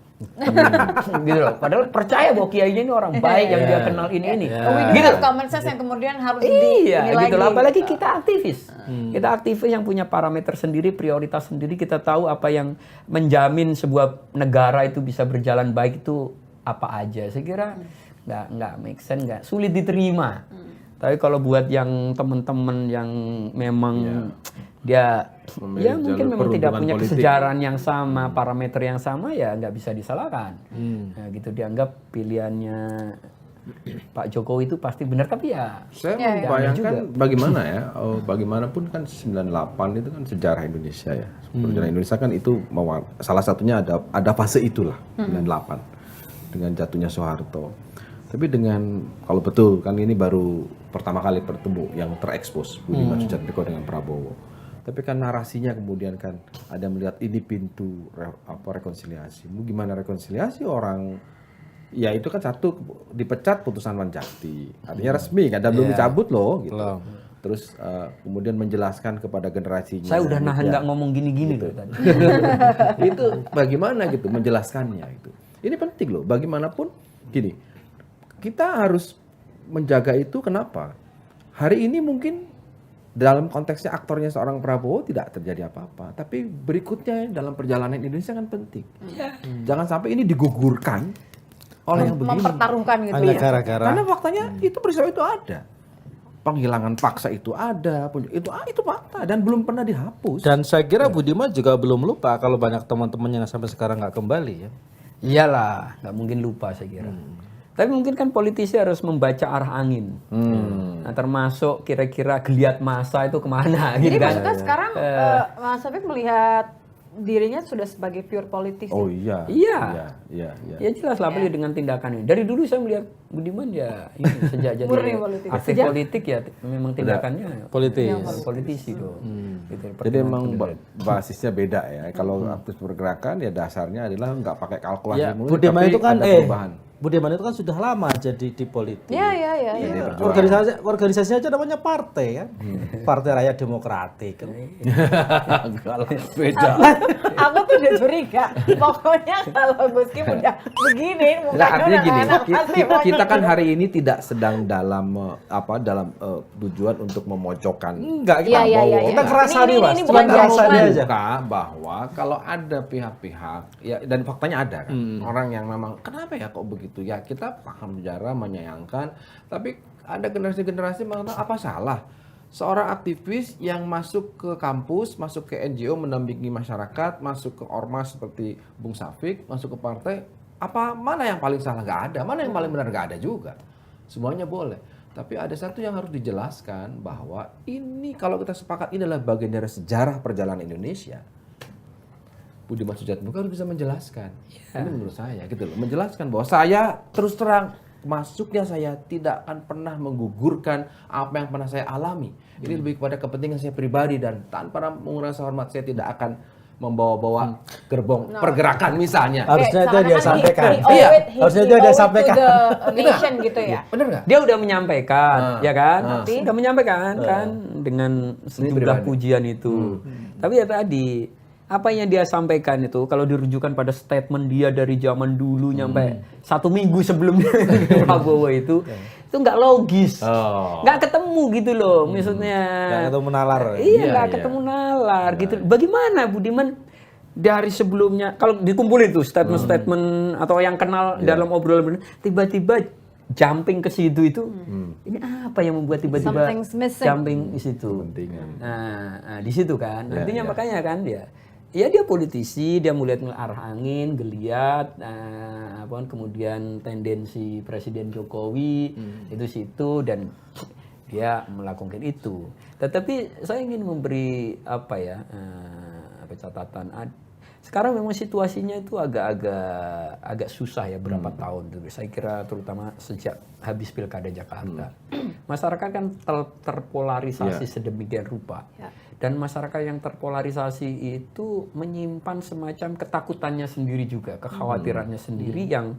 gitu loh. Padahal percaya bahwa kiainya ini orang baik yang dia kenal ini. Gitu. Common sense yang kemudian harus gitu loh. Apalagi kita aktivis. Kita aktivis yang punya parameter sendiri, prioritas sendiri. Kita tahu apa yang menjamin sebuah negara itu bisa berjalan baik itu apa aja. Saya kira nggak make sense, nggak sulit diterima. Tapi kalau buat yang teman-teman yang memang dia ya mungkin memang tidak punya kesejarahan yang sama, parameter yang sama, ya nggak bisa disalahkan. Nah, gitu dianggap pilihannya Pak Jokowi itu pasti benar, tapi ya saya membayangkan bagaimana ya, bagaimanapun kan 98 itu kan sejarah Indonesia ya. Sejarah Indonesia kan itu salah satunya ada fase itulah 98 dengan jatuhnya Soeharto. Tapi dengan, kalau betul kan ini baru pertama kali bertemu yang terekspos Budiman Sujatmiko dengan Prabowo. Tapi kan narasinya kemudian kan ada melihat ini pintu rekonsiliasi. Gimana rekonsiliasi orang, ya itu kan satu dipecat putusan Wanjakti, artinya resmi kan, dan belum dicabut loh gitu. Terus kemudian menjelaskan kepada generasinya. Saya udah nahan nggak ngomong gini-gini loh tadi. Itu bagaimana gitu menjelaskannya itu. Ini penting loh, bagaimanapun gini. Kita harus menjaga itu, kenapa? Hari ini mungkin dalam konteksnya aktornya seorang Prabowo tidak terjadi apa-apa, tapi berikutnya dalam perjalanan Indonesia kan penting. Jangan sampai ini digugurkan oleh yang begini. Mempertaruhkan gitu ya. Karena faktanya itu peristiwa itu ada. Penghilangan paksa itu ada, itu fakta dan belum pernah dihapus. Dan saya kira Budiman juga belum lupa kalau banyak teman-teman yang sampai sekarang nggak kembali ya. Iyalah, nggak mungkin lupa saya kira. Tapi mungkin kan politisi harus membaca arah angin. Nah, termasuk kira-kira geliat massa itu kemana Jadi gitu kan. maksudnya sekarang Mas Syafiq melihat dirinya sudah sebagai pure politisi. Oh iya. Iya. Iya. Ya jelas lah apalagi dengan tindakan ini. Dari dulu saya melihat Budiman ya ini sejak jadi Murni politik. aktif politik ya memang tindakannya politisi dong. Gitu, Jadi emang basisnya beda ya. Kalau aktif pergerakan ya dasarnya adalah nggak pakai kalkulasi Ya, mulu, Budiman tapi itu kan ada perubahan. Budiman itu kan sudah lama jadi di politik. Iya. Organisasinya aja namanya partai kan. Partai Rakyat Demokratik. Kan. Enggak lah, beda. Aku tuh udah curiga. Pokoknya kalau Gus Kim udah begini, Nggak, mukanya artinya udah gini, nggak enak pasti kita kan hari ini tidak sedang dalam tujuan untuk memojokkan Enggak, Iya. kita ngerasa nih, Mas. Ini Cuma bukan ngerasa judgement. dia aja. Buka bahwa kalau ada pihak-pihak ya dan faktanya ada kan orang yang memang kenapa ya kok begitu ya kita paham sejarah menyayangkan tapi ada generasi-generasi mengatakan apa salah seorang aktivis yang masuk ke kampus masuk ke NGO mendampingi masyarakat masuk ke ormas seperti Bung Syafiq masuk ke partai apa mana yang paling salah nggak ada mana yang paling benar nggak ada juga semuanya boleh. Tapi ada satu yang harus dijelaskan bahwa ini kalau kita sepakat ini adalah bagian dari sejarah perjalanan Indonesia. Budiman Sujatmiko harus bisa menjelaskan. Ini menurut saya gitu loh, menjelaskan bahwa saya terus terang masuknya saya tidak akan pernah menggugurkan apa yang pernah saya alami. Ini lebih kepada kepentingan saya pribadi dan tanpa mengurangi rasa hormat saya tidak akan membawa-bawa gerbong pergerakan misalnya. Harusnya itu dia sampaikan. Iya, harusnya itu dia sampaikan. Nation gitu ya. Bener nggak? Dia udah menyampaikan, ya kan? Tapi- Sudah menyampaikan kan dengan sejumlah pujian itu. Tapi ya tadi apa yang dia sampaikan itu kalau dirujukan pada statement dia dari zaman dulu nyampe 1 minggu sebelum Prabowo itu nggak logis, nggak ketemu gitu loh, maksudnya. Nggak ketemu nalar. Iya, nggak ketemu nalar gitu. Bagaimana Budiman dari sebelumnya kalau dikumpulin tuh statement-statement atau yang kenal dalam obrolan tiba-tiba jumping ke situ itu, ini apa yang membuat tiba-tiba Something's missing. jumping di situ? Kepentingan. Nah, di situ kan, artinya makanya kan dia politisi, dia melihat arah angin, geliat, kemudian tendensi Presiden Jokowi itu situ dan dia melakukan itu. Tetapi saya ingin memberi catatan. Sekarang memang situasinya itu agak susah ya berapa tahun dulu. Saya kira terutama sejak habis Pilkada Jakarta. Masyarakat kan terpolarisasi sedemikian rupa. Ya. Dan masyarakat yang terpolarisasi itu menyimpan semacam ketakutannya sendiri juga, kekhawatirannya sendiri yang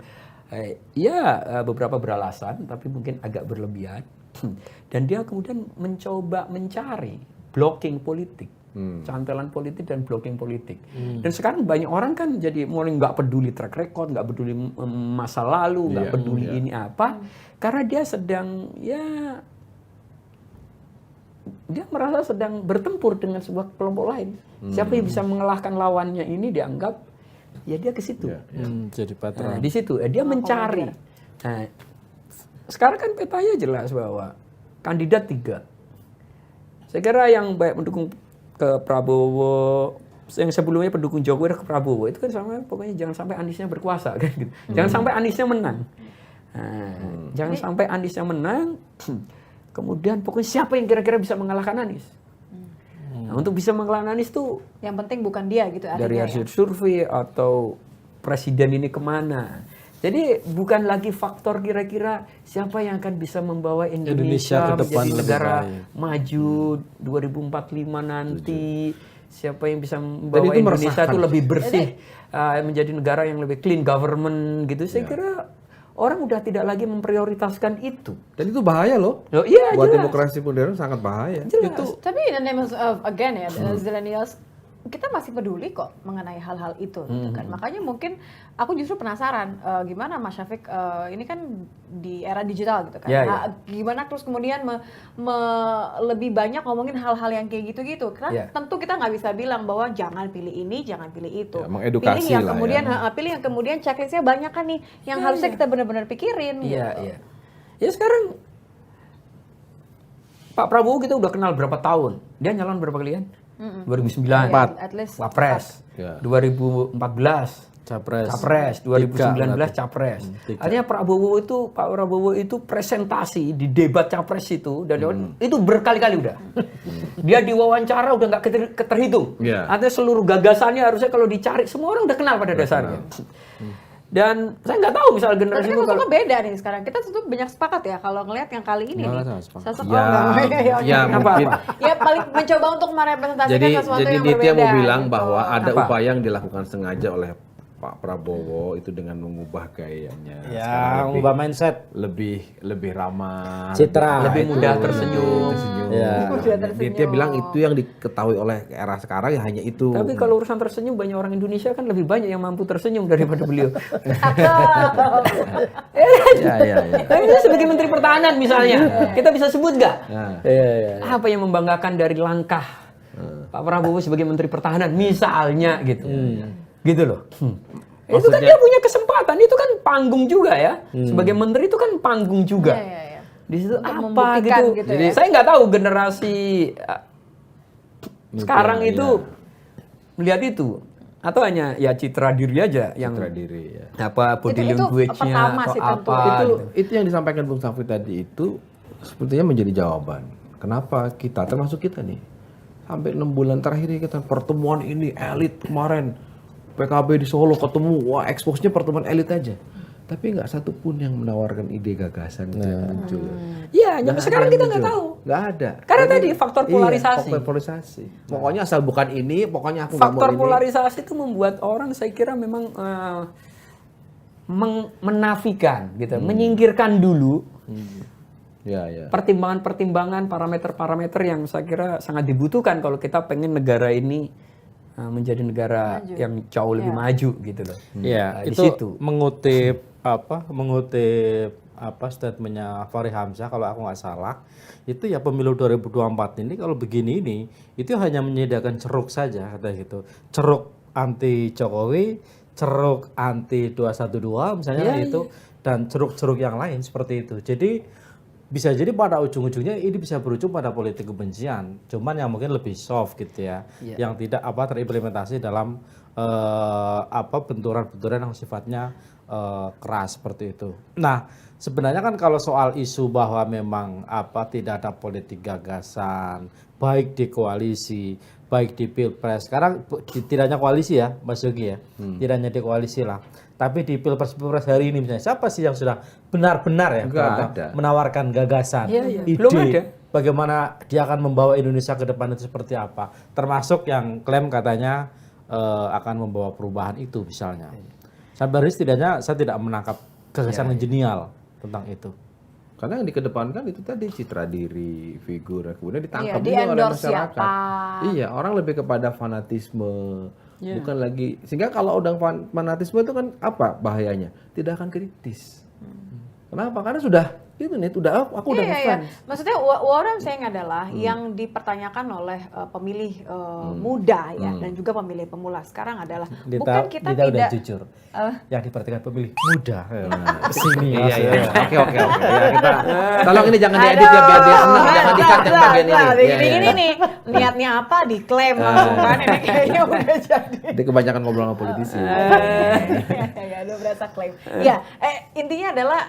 beberapa beralasan tapi mungkin agak berlebihan. Dan dia kemudian mencoba mencari blocking politik. Cantelan politik dan blocking politik. Dan sekarang banyak orang kan jadi mulai nggak peduli track record, nggak peduli masa lalu, nggak peduli ini apa, karena dia sedang dia merasa sedang bertempur dengan sebuah kelompok lain. Siapa yang bisa mengalahkan lawannya ini dianggap ya dia ke situ. Jadi patron. Nah, di situ dia mencari. Nah, sekarang kan petanya jelas bahwa kandidat 3. Saya kira yang baik mendukung ke Prabowo, yang sebelumnya pendukung Jokowi ke Prabowo itu kan sama pokoknya jangan sampai Aniesnya berkuasa kan gitu. Jangan sampai Aniesnya menang. Jangan sampai Aniesnya menang. Kemudian pokoknya siapa yang kira-kira bisa mengalahkan Anies. Nah, untuk bisa mengalahkan Anies tuh Yang penting bukan dia gitu dari artinya. hasil survei atau presiden ini kemana. Jadi bukan lagi faktor kira-kira siapa yang akan bisa membawa Indonesia ke depan menjadi lebih negara baik. maju 2045 nanti. Siapa yang bisa Dan membawa itu Indonesia meresahkan. itu lebih bersih, menjadi negara yang lebih clean government gitu. Saya kira orang udah tidak lagi memprioritaskan itu. Dan itu bahaya loh. Iya, Buat jelas. demokrasi modern sangat bahaya. Jelas. Tapi in the name of again ya, Zillennials, kita masih peduli kok mengenai hal-hal itu, gitu kan. Makanya mungkin aku justru penasaran gimana Mas Syafiq ini kan di era digital gitu kan. Gimana terus kemudian lebih banyak ngomongin hal-hal yang kayak gitu-gitu. Karena tentu kita nggak bisa bilang bahwa jangan pilih ini, jangan pilih itu. Ya, mengedukasi pilih yang lah kemudian ya. Pilih yang kemudian checklistnya banyak kan nih yang harusnya kita benar-benar pikirin. Iya, gitu. iya. Ya sekarang Pak Prabowo kita udah kenal berapa tahun? Dia nyalon berapa kalian? 2009, At least Wapres. 2014, Capres 2019 capres. Artinya Pak Prabowo itu presentasi di debat capres itu dan itu berkali-kali udah. Dia diwawancara udah nggak keterhitung. Artinya seluruh gagasannya harusnya kalau dicari semua orang udah kenal pada dasarnya. Dan saya nggak tahu misal generasi itu kan beda nih sekarang. Kita tentu banyak sepakat ya kalau ngelihat yang kali ini nih. Mungkin. Ya paling mencoba untuk merepresentasikan sesuatu jadi yang Ditya berbeda. mau bilang gitu. bahwa ada upaya yang dilakukan sengaja oleh Pak Prabowo itu dengan mengubah gayanya. Ya, mengubah mindset. Lebih ramah, Citra. lebih mudah tersenyum. Ya. Ditya bilang itu yang diketahui oleh era sekarang ya hanya itu. Tapi kalau urusan tersenyum banyak orang Indonesia kan lebih banyak yang mampu tersenyum daripada beliau. Ya. Tapi itu sebagai Menteri Pertahanan misalnya, kita bisa sebut nggak? Apa yang membanggakan dari langkah Pak Prabowo sebagai Menteri Pertahanan misalnya gitu, gitu loh. Itu kan dia punya kesempatan, itu kan panggung juga ya. Sebagai menteri itu kan panggung juga. Iya. Di situ Untuk apa membuktikan gitu. gitu Jadi ya. saya nggak tahu generasi sekarang itu melihat itu atau hanya ya citra diri aja yang Citra diri ya. apa body Itu language-nya pertama atau sih tentu. apa gitu. Itu yang disampaikan Bung Safi tadi itu sepertinya menjadi jawaban. Kenapa kita, termasuk kita nih, sampai 6 bulan terakhir ini kita pertemuan ini elit kemarin PKB di Solo ketemu, wah expose-nya pertemuan elit aja. Tapi nggak satu pun yang menawarkan ide gagasan itu yang muncul. Iya, sampai sekarang kita nggak tahu. Nggak ada. Karena tadi faktor polarisasi. Iya, faktor polarisasi. Pokoknya asal bukan ini, pokoknya aku nggak mau Faktor ini. polarisasi itu membuat orang saya kira memang menafikan gitu, menyingkirkan dulu Ya. pertimbangan-pertimbangan, parameter-parameter yang saya kira sangat dibutuhkan kalau kita pengen negara ini menjadi negara yang jauh lebih maju gitu loh. Ya, Di itu situ. mengutip statementnya Fahri Hamzah kalau aku nggak salah, itu ya pemilu 2024 ini kalau begini ini itu hanya menyediakan ceruk saja kata gitu. Ceruk anti Jokowi, ceruk anti 212 misalnya itu dan ceruk-ceruk yang lain seperti itu. Jadi bisa jadi pada ujung-ujungnya ini bisa berujung pada politik kebencian, cuman yang mungkin lebih soft gitu ya, yang tidak terimplementasi dalam benturan-benturan yang sifatnya keras seperti itu. Nah, sebenarnya kan kalau soal isu bahwa memang tidak ada politik gagasan, baik di koalisi, baik di pilpres, sekarang tidak hanya koalisi ya, Mas Yogi ya, tidak hanya di koalisi lah. Tapi di pilpres hari ini misalnya siapa sih yang sudah benar-benar ya menawarkan gagasan, ide, belum ada. Bagaimana dia akan membawa Indonesia ke depan itu seperti apa? Termasuk yang klaim katanya akan membawa perubahan itu misalnya. Sampai hari ini setidaknya saya tidak menangkap gagasan yang genial tentang itu. Karena yang dikedepankan itu tadi citra diri, figur, kemudian ditangkap di juga oleh endorse masyarakat. siapa. Iya, orang lebih kepada fanatisme, bukan lagi. Sehingga kalau udah fanatisme itu kan apa bahayanya? Tidak akan kritis. Kenapa? Karena sudah itu nih, aku udah ngefans. Maksudnya what I'm saying adalah yang dipertanyakan oleh pemilih muda ya dan juga pemilih pemula sekarang adalah bukan kita tidak udah jujur. Yang diperhatikan pemilih muda. Sini. Iya. Oke. Ya, kita tolong ini jangan diedit ya biar dia senang, jangan di-cut yang bagian ini. Ini nih niatnya apa diklaim langsung kan ini kayaknya udah jadi. Dia kebanyakan ngobrol sama politisi. Ya, udah berasa klaim. Ya, intinya adalah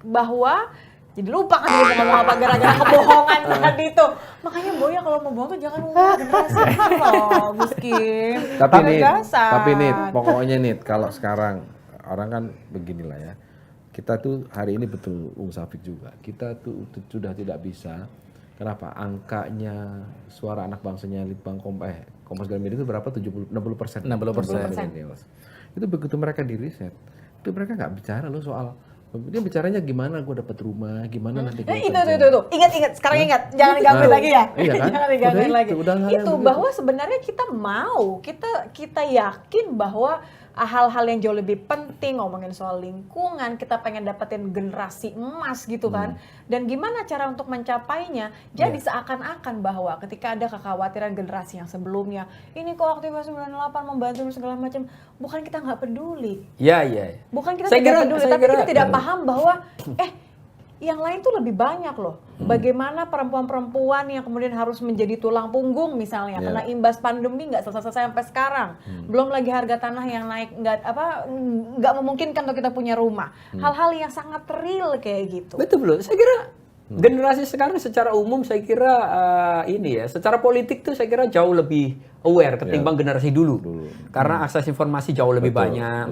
bahwa jadi lupa kan dia mau ngomong apa gara-gara kebohongan tadi itu. Makanya Boya kalau mau bohong tuh jangan ngomong generasi loh, Gus Kim. Tapi nih, pokoknya nih kalau sekarang orang kan beginilah ya. Kita tuh hari ini betul Bung Safik juga. Kita tuh sudah tidak bisa. Kenapa? Angkanya suara anak bangsanya Litbang Kompas Gramedia itu berapa? 60%. 60%. Itu begitu mereka di riset, itu mereka nggak bicara loh soal dia bicaranya gimana gue dapat rumah, gimana nanti gue itu. Ingat, sekarang ingat. Jangan digangguin lagi ya. Iya kan? Jangan digangguin lagi. Itu bahwa sebenarnya kita mau, kita yakin bahwa hal-hal yang jauh lebih penting, ngomongin soal lingkungan, kita pengen dapetin generasi emas gitu kan. Dan gimana cara untuk mencapainya? Jadi seakan-akan bahwa ketika ada kekhawatiran generasi yang sebelumnya, ini kok aktivis 98 membantu segala macam, bukan kita nggak peduli. Iya. Bukan kita tidak peduli, tapi kita tidak paham bahwa yang lain tuh lebih banyak loh. Bagaimana perempuan-perempuan yang kemudian harus menjadi tulang punggung misalnya kena imbas pandemi nggak selesai-selesai sampai sekarang. Belum lagi harga tanah yang naik nggak memungkinkan untuk kita punya rumah. Hal-hal yang sangat real kayak gitu. Betul loh. Saya kira generasi sekarang secara umum saya kira secara politik tuh saya kira jauh lebih aware ketimbang generasi dulu. Karena akses informasi jauh lebih banyak.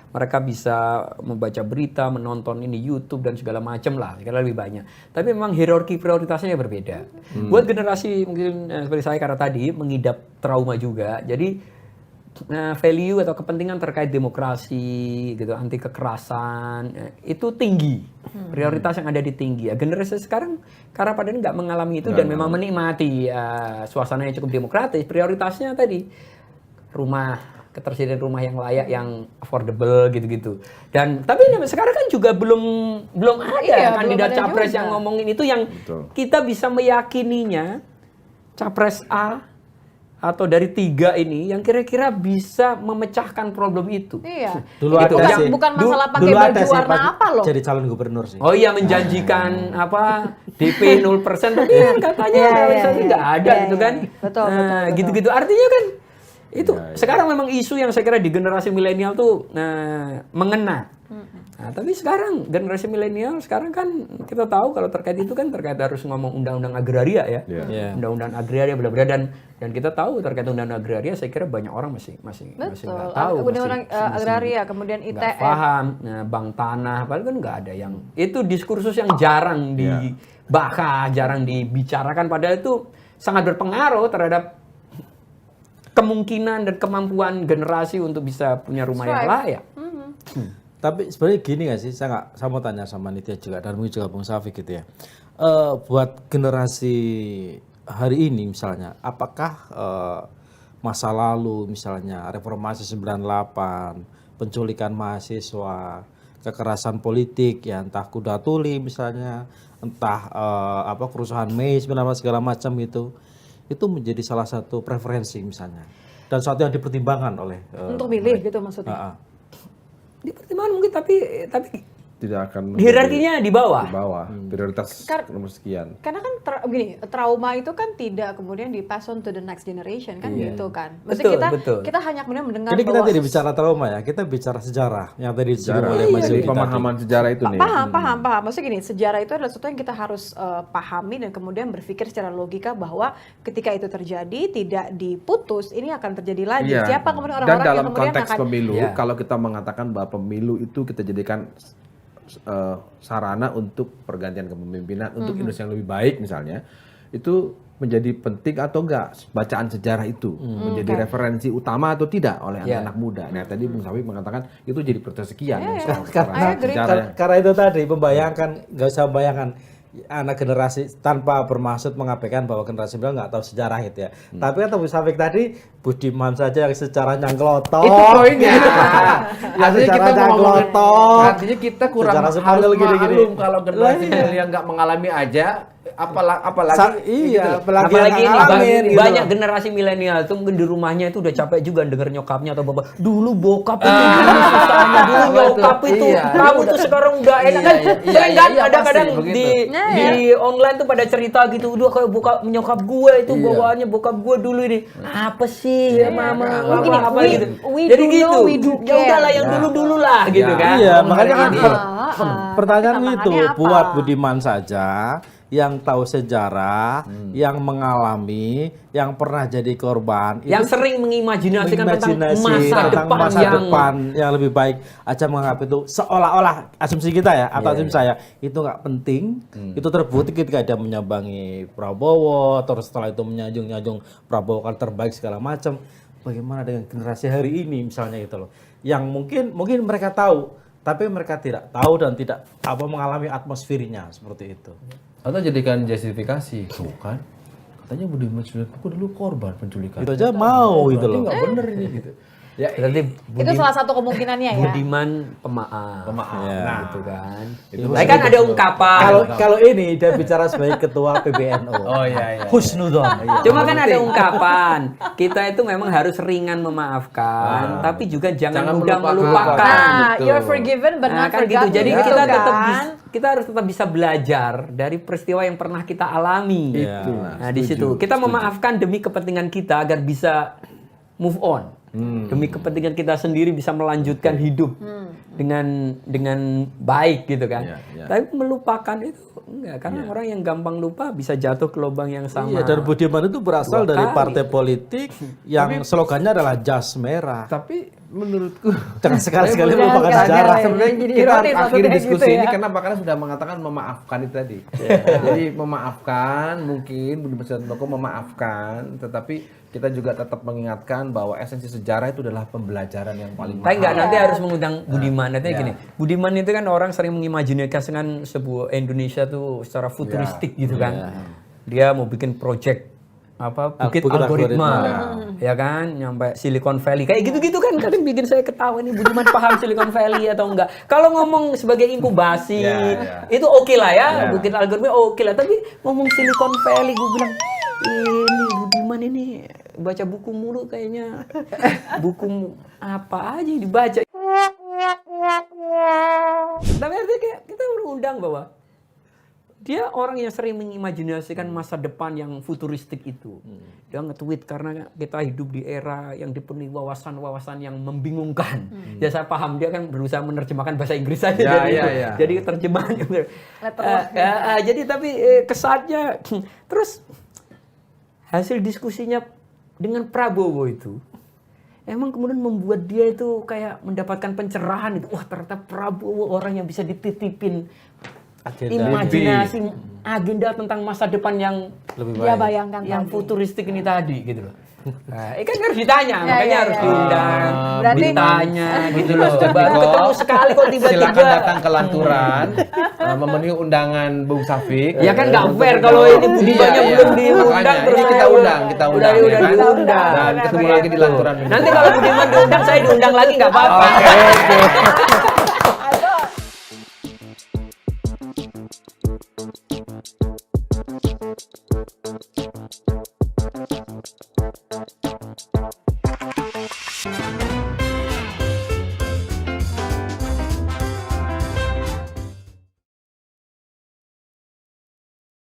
Mereka bisa membaca berita, menonton ini YouTube dan segala macam lah. Saya kira lebih banyak. Tapi memang hierarki prioritasnya berbeda. Buat generasi mungkin seperti saya karena tadi mengidap trauma juga. Jadi value atau kepentingan terkait demokrasi gitu, anti kekerasan itu tinggi, prioritas yang ada di tinggi. Generasi sekarang karena pada nggak mengalami itu dan memang menikmati suasana yang cukup demokratis, prioritasnya tadi rumah, ketersediaan rumah yang layak, yang affordable gitu-gitu. Dan tapi sekarang kan juga belum ada kandidat capres yang ngomongin itu yang kita bisa meyakininya capres A atau dari 3 ini yang kira-kira bisa memecahkan problem itu. Iya. Dulu itu ada sih. bukan masalah pakai baju warna apa loh. Jadi calon gubernur sih. Oh iya, menjanjikan DP 0%, tapi kan katanya realisasi nggak ada gitu kan. Betul. Gitu-gitu artinya kan itu sekarang memang isu yang saya kira di generasi milenial tuh mengena. Nah, tapi sekarang generasi milenial sekarang kan kita tahu kalau terkait itu kan terkait harus ngomong undang-undang agraria ya. Undang-undang agraria bla bla dan kita tahu terkait undang-undang agraria saya kira banyak orang masih nggak tahu. Undang-undang agraria kemudian ITE. Nggak paham, bank tanah, padahal kan nggak ada yang itu diskursus yang jarang dibahas, jarang dibicarakan, padahal itu sangat berpengaruh terhadap kemungkinan dan kemampuan generasi untuk bisa punya rumah yang layak. Tapi sebenarnya gini nggak sih, saya mau tanya sama Nitya juga dan mungkin juga Bung Syafiq gitu ya. Buat generasi hari ini misalnya, apakah masa lalu misalnya reformasi 98, penculikan mahasiswa, kekerasan politik ya entah kuda tuli misalnya, entah kerusuhan Mei 98 segala macam itu menjadi salah satu preferensi misalnya dan sesuatu yang dipertimbangkan oleh untuk milih gitu maksudnya. Dipertimbangkan mungkin tapi tidak akan hierarkinya di bawah. Prioritas nomor sekian. Karena kan trauma itu kan tidak kemudian di pass on to the next generation kan gitu kan. Maksudnya kita hanya kemudian mendengar jadi bahwa kita tidak bicara trauma ya, kita bicara sejarah yang tadi disebut oleh Mas Yogi pemahaman sejarah itu nih. Paham. Maksudnya gini, sejarah itu adalah sesuatu yang kita harus pahami dan kemudian berpikir secara logika bahwa ketika itu terjadi tidak diputus, ini akan terjadi lagi. Siapa kemudian orang-orang dan dalam yang kemudian konteks pemilu, kalau kita mengatakan bahwa pemilu itu kita jadikan sarana untuk pergantian kepemimpinan untuk Indonesia yang lebih baik misalnya, itu menjadi penting atau enggak bacaan sejarah itu menjadi referensi utama atau tidak oleh anak-anak muda. Nah tadi Bung Syafiq mengatakan itu jadi prioritas sekian. Karena itu tadi membayangkan, nggak usah membayangkan anak generasi tanpa bermaksud mengabaikan bahwa generasi muda nggak tahu sejarah gitu ya. Tapi kan Bung Syafiq tadi Budiman saja yang sejarahnya nglotok. Itu poinnya. Artinya kita kurang harus maklum kalau generasi milenial nggak mengalami aja. Apalagi ini banyak generasi milenial itu mungkin di rumahnya itu udah capek juga denger nyokapnya atau bapak dulu bokap itu susahnya dulu nyokap itu kamu tuh sekarang udah enak kan sering kan kadang-kadang di online tuh pada cerita gitu udah kayak bokap nyokap gue itu bawaannya bokap gue dulu ini apa sih mama apa gitu jadi gitu ya udahlah yang dulu lah gitu kan. Iya makanya kan pertanyaan itu buat Budiman saja yang tahu sejarah, yang mengalami, yang pernah jadi korban, yang sering mengimajinasikan tentang masa depan yang lebih baik, aja menganggap itu seolah-olah asumsi kita ya atau asumsi saya itu nggak penting, itu terbukti ketika dia menyambangi Prabowo, terus setelah itu menyanjung Prabowo kan terbaik segala macam. Bagaimana dengan generasi hari ini misalnya gitu loh, yang mungkin mereka tahu, tapi mereka tidak tahu dan tidak mengalami atmosfernya seperti itu. Atau jadikan justifikasi, tuh kan katanya Budiman Sujatmiko dulu korban penculikan. Itu aja mau gitu loh. Nggak bener ini gitu. Ya, Berarti Itu salah satu kemungkinannya ya. budiman pemaaf. Pemaaf. Nah, gitu kan. Itu Tapi kan ada ungkapan. Kalau ini dia bicara sebagai ketua PBNU. Oh iya. Husnudon. Cuma kan ada ungkapan. Kita itu memang harus ringan memaafkan, tapi juga jangan mudah melupakan. Nah, Betul. you're forgiven but Nah, not kan gitu. forgotten. Jadi gitu kita kan. tetap kita harus tetap bisa belajar dari peristiwa yang pernah kita alami. Itu. Nah, di situ kita memaafkan demi kepentingan kita agar bisa move on. Demi kepentingan kita sendiri bisa melanjutkan hidup dengan baik gitu kan. Iya. Tapi melupakan itu enggak, karena orang yang gampang lupa bisa jatuh ke lubang yang sama. Iya, dan budiman itu berasal Dua dari kali. partai politik yang slogannya adalah jas merah. Tapi menurutku Jangan sekali-sekali Jangan melupakan sekali-sekali. sejarah. sebenarnya Jadi kita ironis akhiri maksudnya diskusi gitu ini ya. kenapa? Karena sudah mengatakan memaafkan itu tadi. Jadi memaafkan, mungkin Budiman Sujatmiko memaafkan, tetapi kita juga tetap mengingatkan bahwa esensi sejarah itu adalah pembelajaran yang paling Tapi enggak, mahal. nanti harus mengundang Budiman. Nanti Iya. gini, Budiman itu kan orang sering mengimajinasikan sebuah Indonesia tuh secara futuristik gitu kan. Dia mau bikin project bukit Bukit algoritma, algoritma. ya kan, nyampe Silicon Valley kayak gitu-gitu kan. Kadang bikin saya ketawa nih, Budiman paham Silicon Valley atau enggak. Kalau ngomong sebagai inkubasi itu oke lah ya, bukit algoritma oke lah. Tapi ngomong Silicon Valley, gue bilang ini Budiman ini baca buku mulu kayaknya. Buku apa aja yang dibaca. Tapi artinya kayak kita berundang bahwa dia orang yang sering mengimajinasikan masa depan yang futuristik itu. Dia nge-tweet karena kita hidup di era yang dipenuhi wawasan-wawasan yang membingungkan. Ya saya paham, dia kan berusaha menerjemahkan bahasa Inggris saja jadi terjemahannya. Jadi tapi kesannya terus hasil diskusinya dengan Prabowo itu emang kemudian membuat dia itu kayak mendapatkan pencerahan itu. Wah, ternyata Prabowo orang yang bisa dititipin imajinasi agenda tentang masa depan yang Lebih Dia baik. bayangkan yang tadi. futuristik ini tadi gitu loh. Nah, kan harus ditanya, Ya, makanya ya, harus ya. diundang, Berarti- ditanya gitu loh. Sujatmiko, Baru ketemu sekali kok tiba-tiba. Silakan datang ke Lanturan, memenuhi undangan Bung Safik. Ya kan nggak fair kalau ini Budimannya belum diundang Makanya, terus ini kita saya undang, udah ya kan? diundang. Dan ketemu lagi di Lanturan. Nanti kalau Budiman diundang saya diundang lagi nggak apa-apa. Aduh.